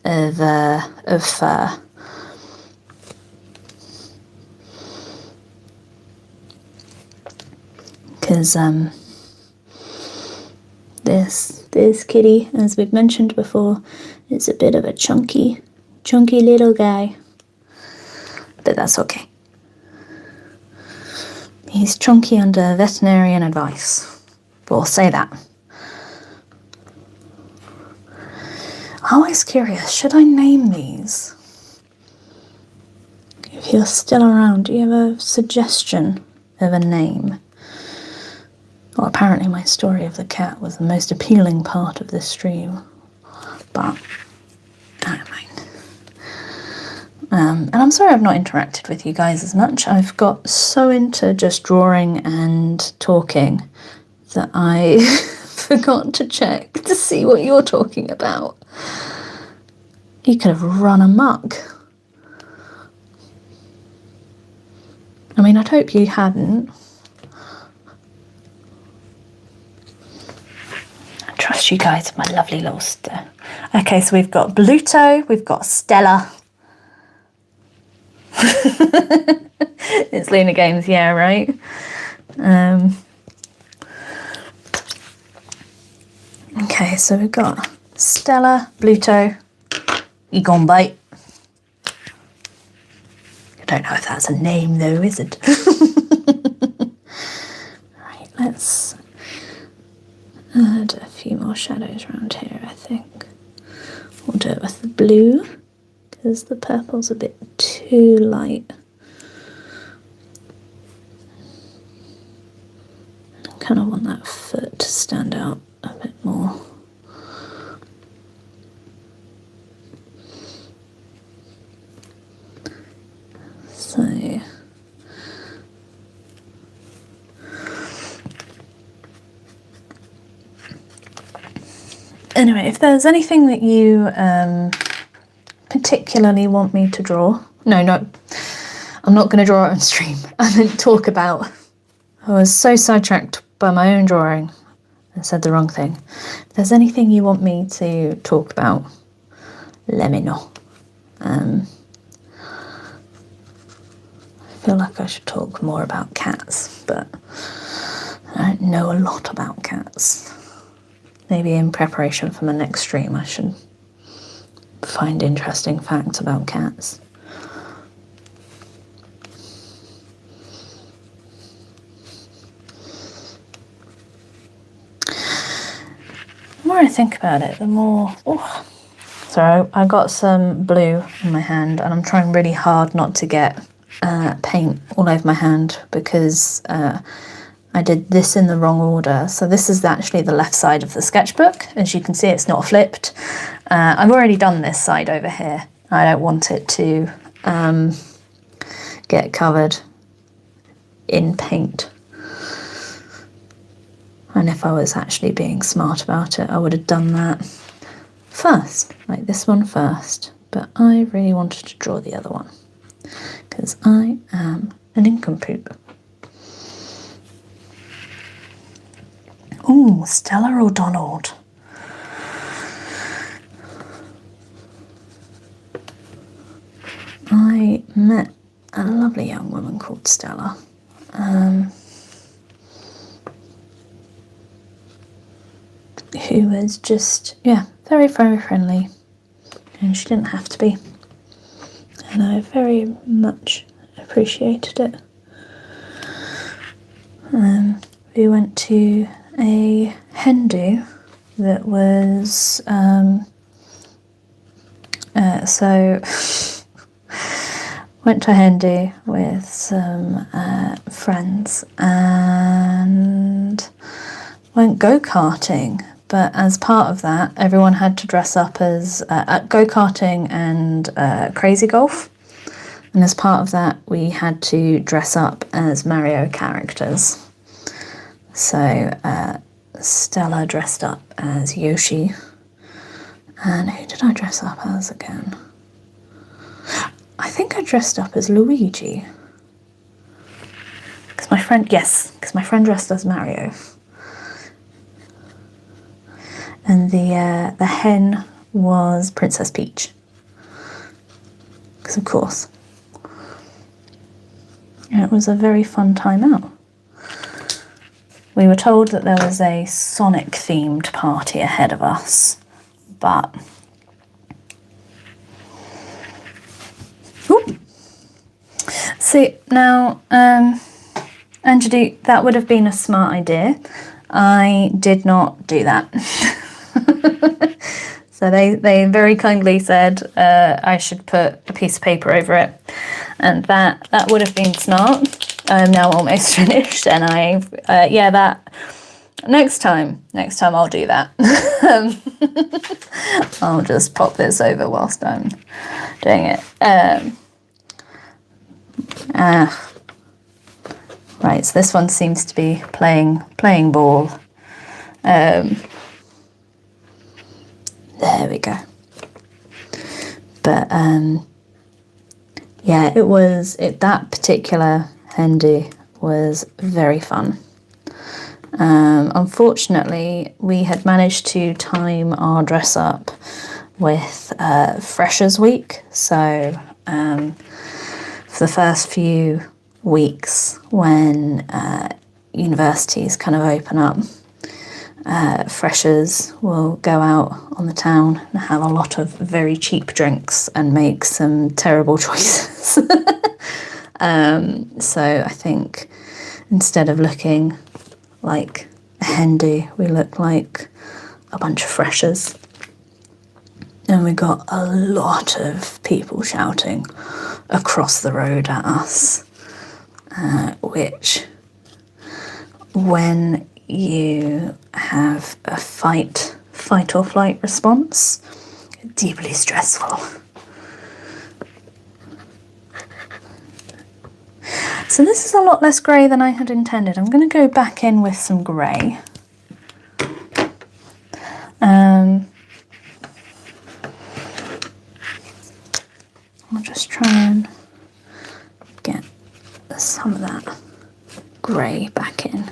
of fur. Because this kitty, as we've mentioned before, is a bit of a chunky little guy. But that's okay. He's chunky under veterinarian advice. We'll say that. I'm always curious, should I name these? If you're still around, do you have a suggestion of a name? Well, apparently my story of the cat was the most appealing part of this stream, but I don't mind. And I'm sorry I've not interacted with you guys as much. I've got so into just drawing and talking that I forgot to check to see what you're talking about. You could have run amok. I mean, I'd hope you hadn't. I trust you guys, my lovely little stir. Okay, so we've got Molotow, we've got Stella. It's Luna Games, yeah, right? Okay, so we've got Stella, Molotow, Egon Bite. I don't know if that's a name though, is it? Right, let's add a few more shadows around here, I think. We'll do it with the blue, because the purple's a bit too light. I kind of want that foot to stand out a bit more. So anyway, if there's anything that you particularly want me to draw, no, I'm not going to draw it on stream. I meant talk about. I was so sidetracked by my own drawing and said the wrong thing. If there's anything you want me to talk about, let me know. I feel like I should talk more about cats, but I don't know a lot about cats. Maybe in preparation for my next stream I should find interesting facts about cats. The more I think about it, the more... Oh. So I got some blue in my hand and I'm trying really hard not to get paint all over my hand because I did this in the wrong order. So this is actually the left side of the sketchbook. As you can see, it's not flipped. I've already done this side over here. I don't want it to get covered in paint. And if I was actually being smart about it, I would have done that first, like this one first. But I really wanted to draw the other one because I am an nincompoop. Ooh, Stella or Donald? I met a lovely young woman called Stella. Who was just, yeah, very, very friendly. And she didn't have to be. And I very much appreciated it. We went to a hen do that was, went to a hen do with some friends and went go-karting. But as part of that, everyone had to dress up as go-karting and crazy golf. And as part of that, we had to dress up as Mario characters. So Stella dressed up as Yoshi. And who did I dress up as again? I think I dressed up as Luigi. Because my friend dressed as Mario. And the hen was Princess Peach. Because of course. It was a very fun time out. We were told that there was a Sonic themed party ahead of us, but see now Anjali, that would have been a smart idea. I did not do that. So they very kindly said I should put a piece of paper over it, and that would have been smart. I'm now almost finished, and that next time I'll do that. I'll just pop this over whilst I'm doing it. Right, so this one seems to be playing ball. There we go. But yeah, that particular Hendy was very fun. Unfortunately, we had managed to time our dress up with Freshers Week, so for the first few weeks when universities kind of open up, freshers will go out on the town and have a lot of very cheap drinks and make some terrible choices. So I think instead of looking like a Hendy, we look like a bunch of freshers. And we got a lot of people shouting across the road at us, which, when you have a fight or flight response, deeply stressful. So this is a lot less grey than I had intended. I'm going to go back in with some grey. I'll just try and get some of that grey back in.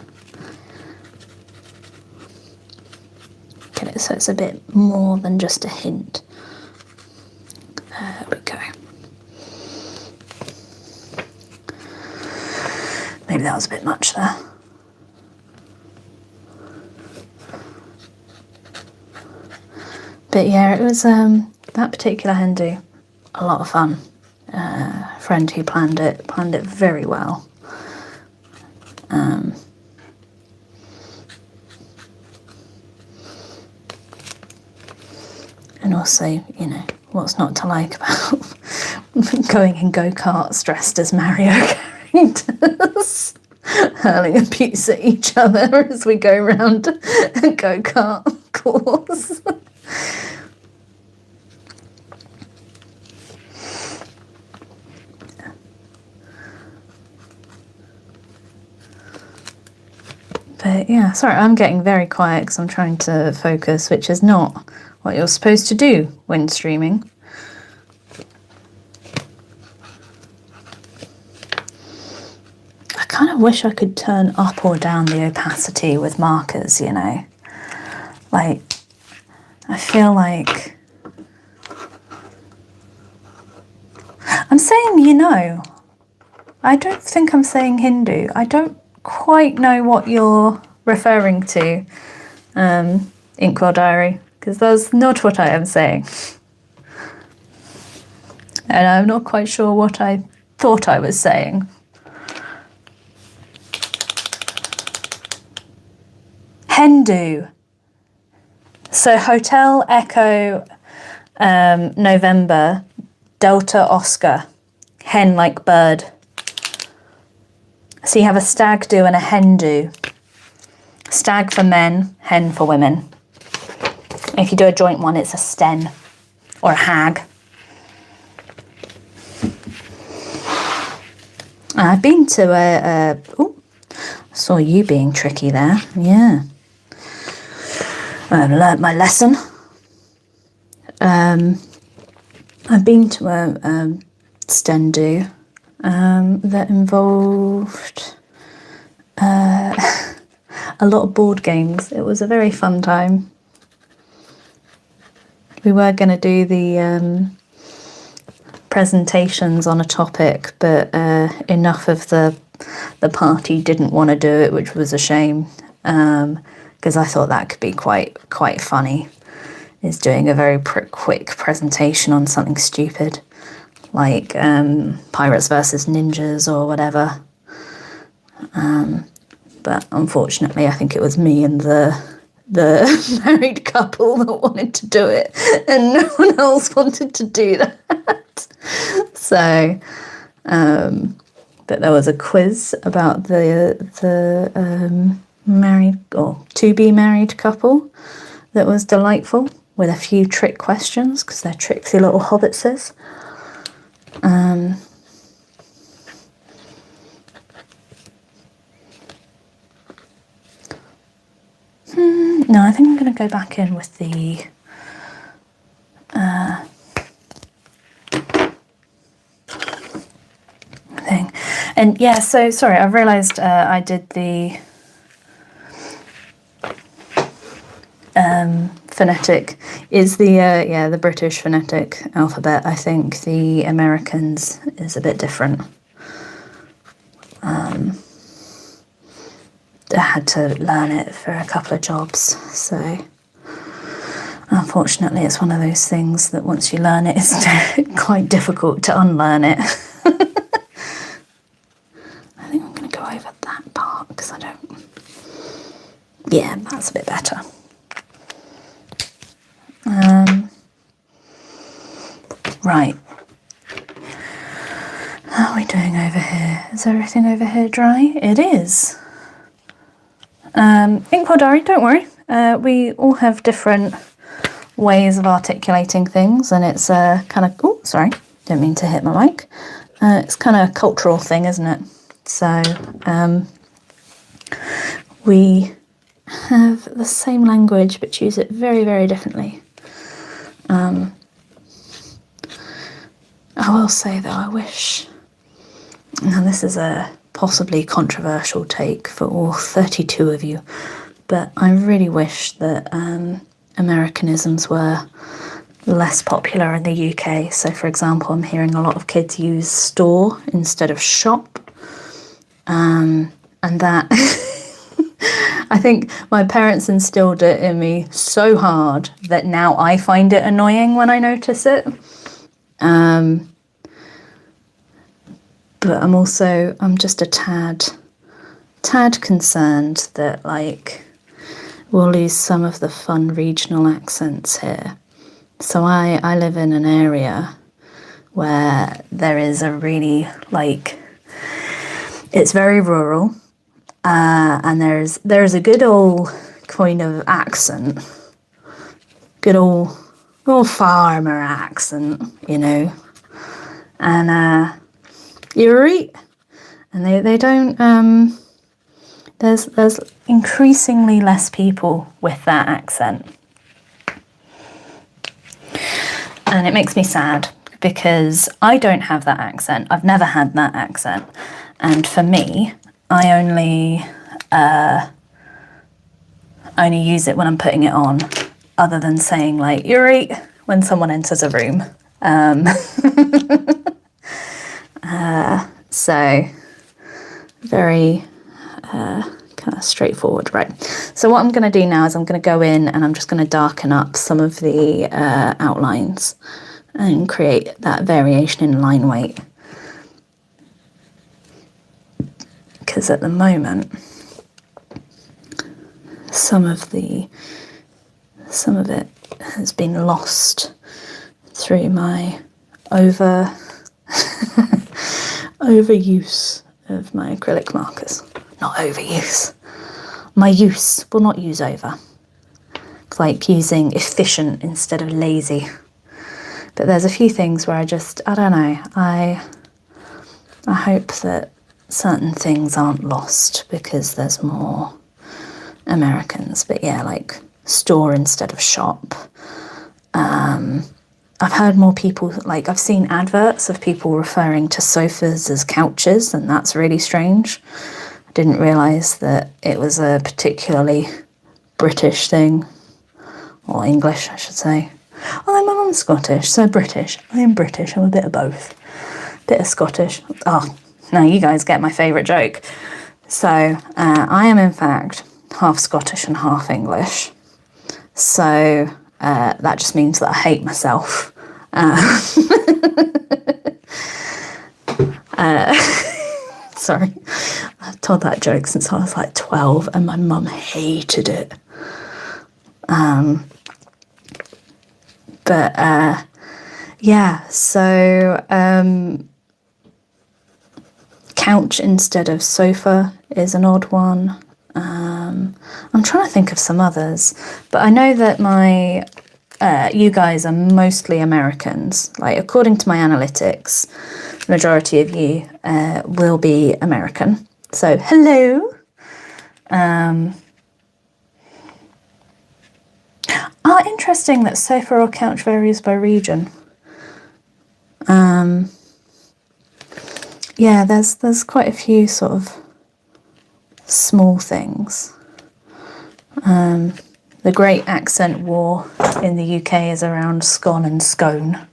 Get it so it's a bit more than just a hint. There we go. Maybe that was a bit much there. But yeah, it was that particular Hindu, a lot of fun. A friend who planned it very well. And also, you know, what's not to like about going in go-karts dressed as Mario characters, hurling abuse at each other as we go around a go-kart course. But yeah, sorry, I'm getting very quiet because I'm trying to focus, which is not what you're supposed to do when streaming. I kind of wish I could turn up or down the opacity with markers, you know. Like, I feel like I'm saying, you know. I don't think I'm saying Hindu. I don't quite know what you're referring to, Inkwell Diary, because that's not what I am saying. And I'm not quite sure what I thought I was saying. Hindu. So Hotel Echo November, Delta Oscar, hen like bird. So you have a stag do and a hen do. Stag for men, hen for women. If you do a joint one, it's a sten or a hag. I've been to oh, saw you being tricky there. Yeah. I've learnt my lesson. I've been to a sten do that involved a lot of board games. It was a very fun time. We were going to do the presentations on a topic, but enough of the party didn't want to do it, which was a shame, because I thought that could be quite funny, is doing a very quick presentation on something stupid, like Pirates versus Ninjas or whatever. But unfortunately, I think it was me and the married couple that wanted to do it, and no one else wanted to do that. So, but there was a quiz about the married or to be married couple that was delightful, with a few trick questions because they're tricksy little hobbitses. No, I think I'm going to go back in with the thing. And yeah, so sorry, I've realised I did the phonetic is the British phonetic alphabet. I think the Americans is a bit different. I had to learn it for a couple of jobs, so unfortunately it's one of those things that once you learn it, it's quite difficult to unlearn it. I think I'm going to go over that part because I don't... Yeah, that's a bit better. Right. How are we doing over here? Is everything over here dry? It is. Inkwell Diary, don't worry. We all have different ways of articulating things, and it's a kind of... Oh, sorry. Didn't mean to hit my mic. It's kind of a cultural thing, isn't it? So, we have the same language but use it very, very differently. I will say though, I wish, now this is a possibly controversial take for all 32 of you, but I really wish that Americanisms were less popular in the UK. So for example, I'm hearing a lot of kids use store instead of shop, and that I think my parents instilled it in me so hard that now I find it annoying when I notice it. But I'm just a tad concerned that like we'll lose some of the fun regional accents here. So I live in an area where there is a really like, it's very rural, and there's a good old kind of accent, good old farmer accent, you know, and you're right, and they don't. There's increasingly less people with that accent, and it makes me sad because I don't have that accent. I've never had that accent, and for me, I only use it when I'm putting it on, other than saying like "you're right" when someone enters a room. So very kind of straightforward, right? So what I'm going to do now is I'm going to go in and I'm just going to darken up some of the outlines and create that variation in line weight. Because at the moment, some of it has been lost through my overuse of my acrylic markers. Not overuse. My use, will not use over. It's like using efficient instead of lazy. But there's a few things where I don't know, I hope that certain things aren't lost because there's more Americans. But yeah, like store instead of shop. I've heard more people, like I've seen adverts of people referring to sofas as couches, and that's really strange. I didn't realise that it was a particularly British thing, or English I should say. Although my mum's Scottish, so British. I am British, I'm a bit of both. Bit of Scottish. Oh, now you guys get my favourite joke. So I am in fact half Scottish and half English. So that just means that I hate myself. Sorry, told that joke since I was like 12 and my mum hated it. Yeah, so couch instead of sofa is an odd one. I'm trying to think of some others, but I know that you guys are mostly Americans. Like, according to my analytics, the majority of you will be American. So, hello. Interesting that sofa or couch varies by region. Yeah, there's quite a few sort of small things. The great accent war in the UK is around scone and scone.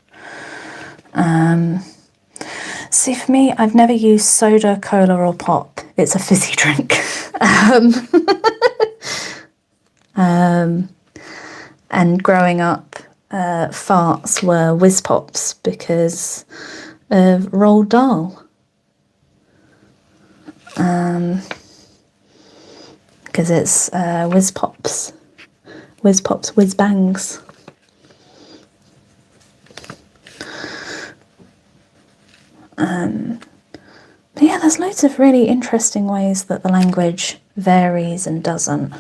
See, for me, I've never used soda, cola or pop. It's a fizzy drink. And growing up, farts were whiz pops because of Roald Dahl. Because it's whiz pops, whiz bangs. But yeah, there's loads of really interesting ways that the language varies and doesn't.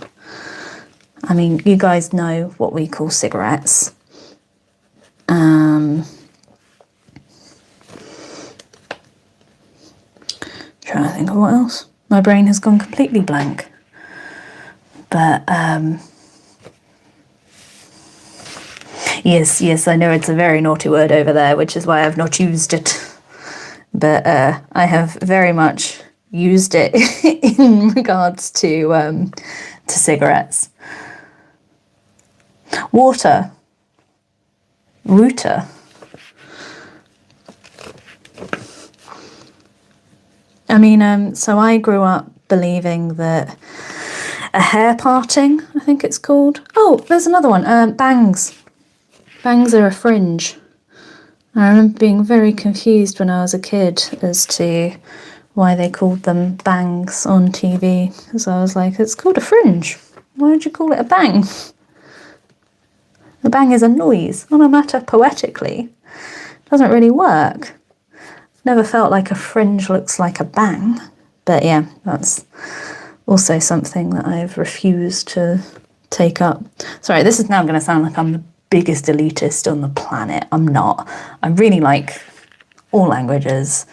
I mean, you guys know what we call cigarettes. Trying to think of what else. My brain has gone completely blank. But yes, I know it's a very naughty word over there, which is why I've not used it. But I have very much used it in regards to cigarettes. Water. Router. I mean, so I grew up believing that a hair parting, I think it's called. Oh, there's another one. Bangs. Bangs are a fringe. I remember being very confused when I was a kid as to why they called them bangs on TV. Because I was like, it's called a fringe. Why would you call it a bang? A bang is a noise, no matter poetically. It doesn't really work. Never felt like a fringe looks like a bang. But yeah, that's also something that I've refused to take up. Sorry, this is now going to sound like I'm the biggest elitist on the planet. I'm not. I really like all languages.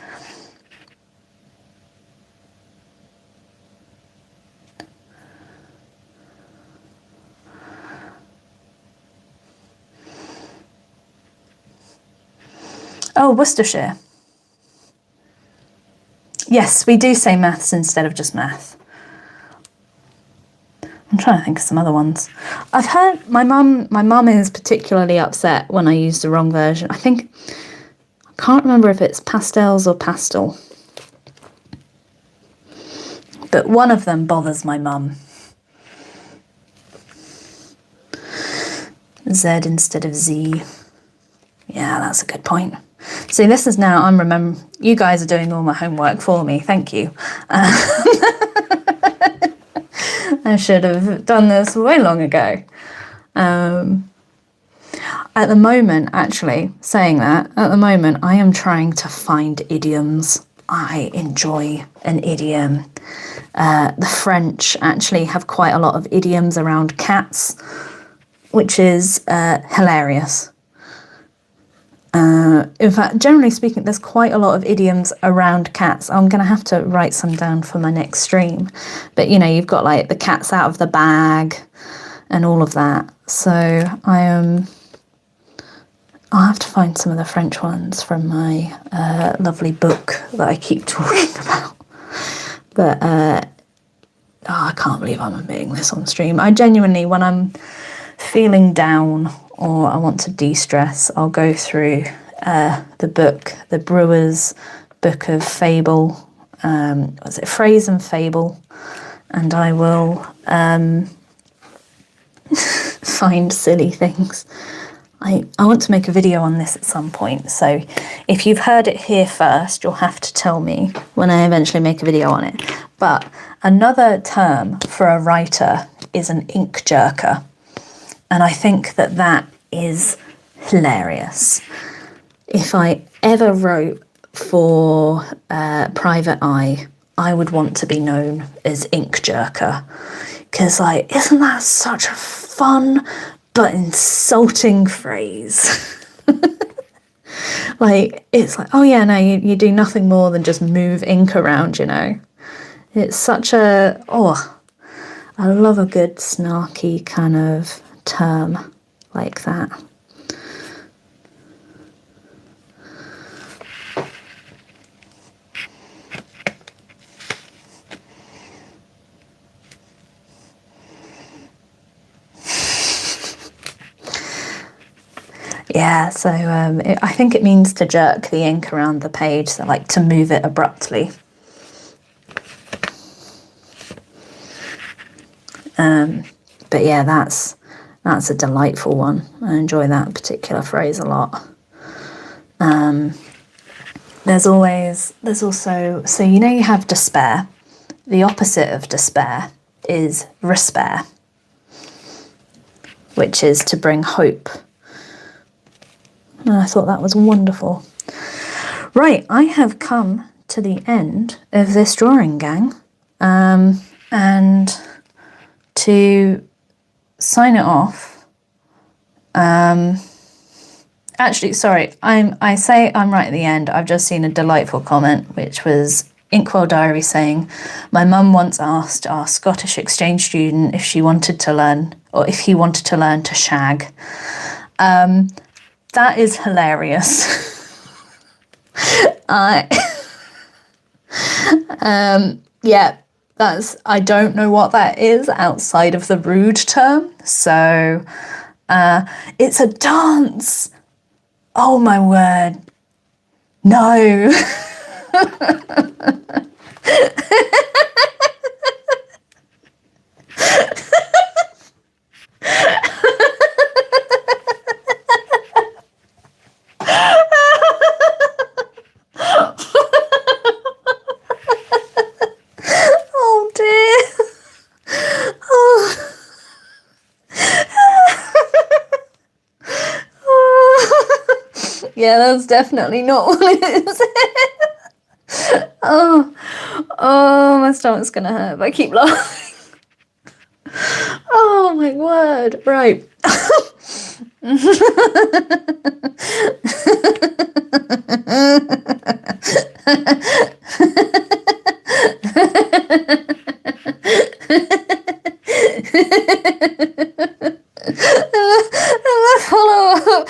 Oh, Worcestershire. Yes, we do say maths instead of just math. I'm trying to think of some other ones. I've heard my mum is particularly upset when I use the wrong version. I can't remember if it's pastels or pastel. But one of them bothers my mum. Z instead of Z. Yeah, that's a good point. See, this is now, you guys are doing all my homework for me, thank you. I should have done this way long ago. At the moment, actually, saying that, at the moment I am trying to find idioms. I enjoy an idiom. The French actually have quite a lot of idioms around cats, which is hilarious. In fact, generally speaking, there's quite a lot of idioms around cats. I'm going to have to write some down for my next stream. But, you know, you've got like the cat's out of the bag and all of that. So I'll have to find some of the French ones from my lovely book that I keep talking about. But I can't believe I'm admitting this on stream. I genuinely, when I'm feeling down or I want to de-stress, I'll go through the book, the Brewer's Book of Fable, was it Phrase and Fable, and I will find silly things. I want to make a video on this at some point, so if you've heard it here first, you'll have to tell me when I eventually make a video on it. But another term for a writer is an ink jerker, and I think that that is hilarious. If I ever wrote for private eye, I would want to be known as ink jerker, because like, isn't that such a fun but insulting phrase? Like, it's like, oh yeah, no, you do nothing more than just move ink around, you know. It's such a, oh, I love a good snarky kind of term like that. Yeah, so I think it means to jerk the ink around the page, so like to move it abruptly. But yeah, that's a delightful one. I enjoy that particular phrase a lot. There's also, so you know you have despair. The opposite of despair is respair, which is to bring hope. And I thought that was wonderful. Right, I have come to the end of this drawing, gang. And to sign it off, actually, sorry, I say I'm right at the end. I've just seen a delightful comment, which was Inkwell Diary saying, my mum once asked our Scottish exchange student if she wanted to learn, or if he wanted to learn to shag. That is hilarious. Yeah, I don't know what that is outside of the rude term. So, it's a dance. Oh my word. No. Yeah, that's definitely not what it is. Oh, my stomach's gonna hurt if I keep laughing. Oh my word, right. Follow-up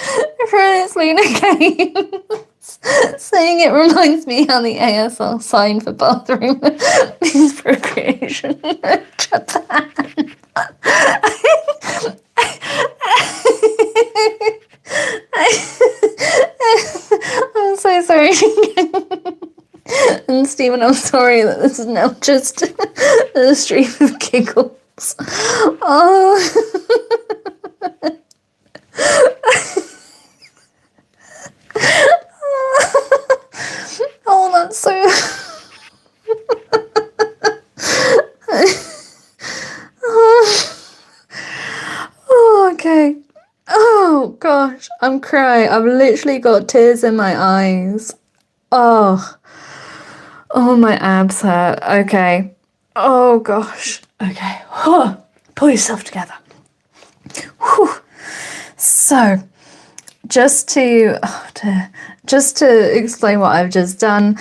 for Lena Gaines saying it reminds me how the ASL sign for bathroom means procreation in Japan. I'm so sorry. And Stephen, I'm sorry that this is now just a stream of giggles. Oh. Oh, that's so... Oh, okay. Oh, gosh, I'm crying. I've literally got tears in my eyes. Oh, my abs hurt. Okay. Oh, gosh. Okay. Pull yourself together. Whew. So, just to explain what I've just done,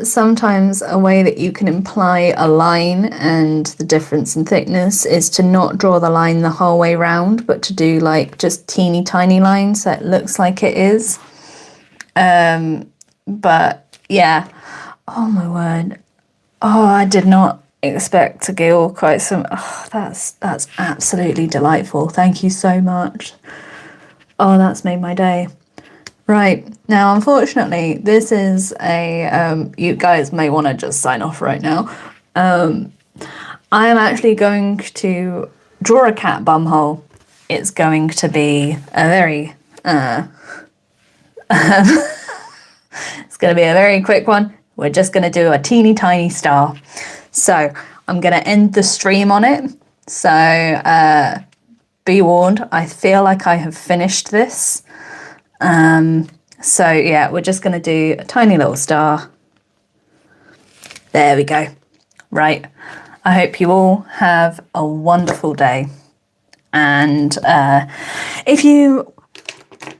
sometimes a way that you can imply a line and the difference in thickness is to not draw the line the whole way round, but to do like just teeny tiny lines so it looks like it is. But yeah, oh my word. Oh, I did not expect to giggle quite some. Oh, that's absolutely delightful. Thank you so much. Oh, that's made my day. Right, now unfortunately this is a you guys may want to just sign off right now. I am actually going to draw a cat bumhole. It's going to be a very It's going to be a very quick one. We're just going to do a teeny tiny star. So I'm going to end the stream on it. So be warned, I feel like I have finished this. So yeah, we're just going to do a tiny little star. There we go. Right. I hope you all have a wonderful day. And if you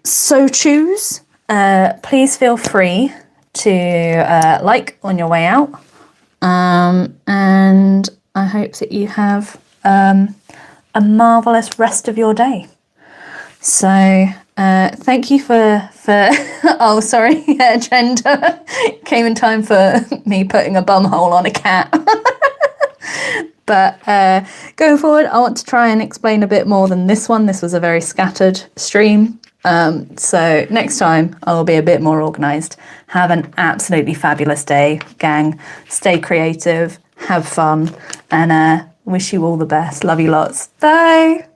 so choose, please feel free to like on your way out. And I hope that you have a marvellous rest of your day. So thank you for oh sorry, yeah, gender came in time for me putting a bum hole on a cat. But going forward, I want to try and explain a bit more than this one. This was a very scattered stream. So next time I will be a bit more organised. Have an absolutely fabulous day, gang. Stay creative, have fun, and wish you all the best. Love you lots. Bye.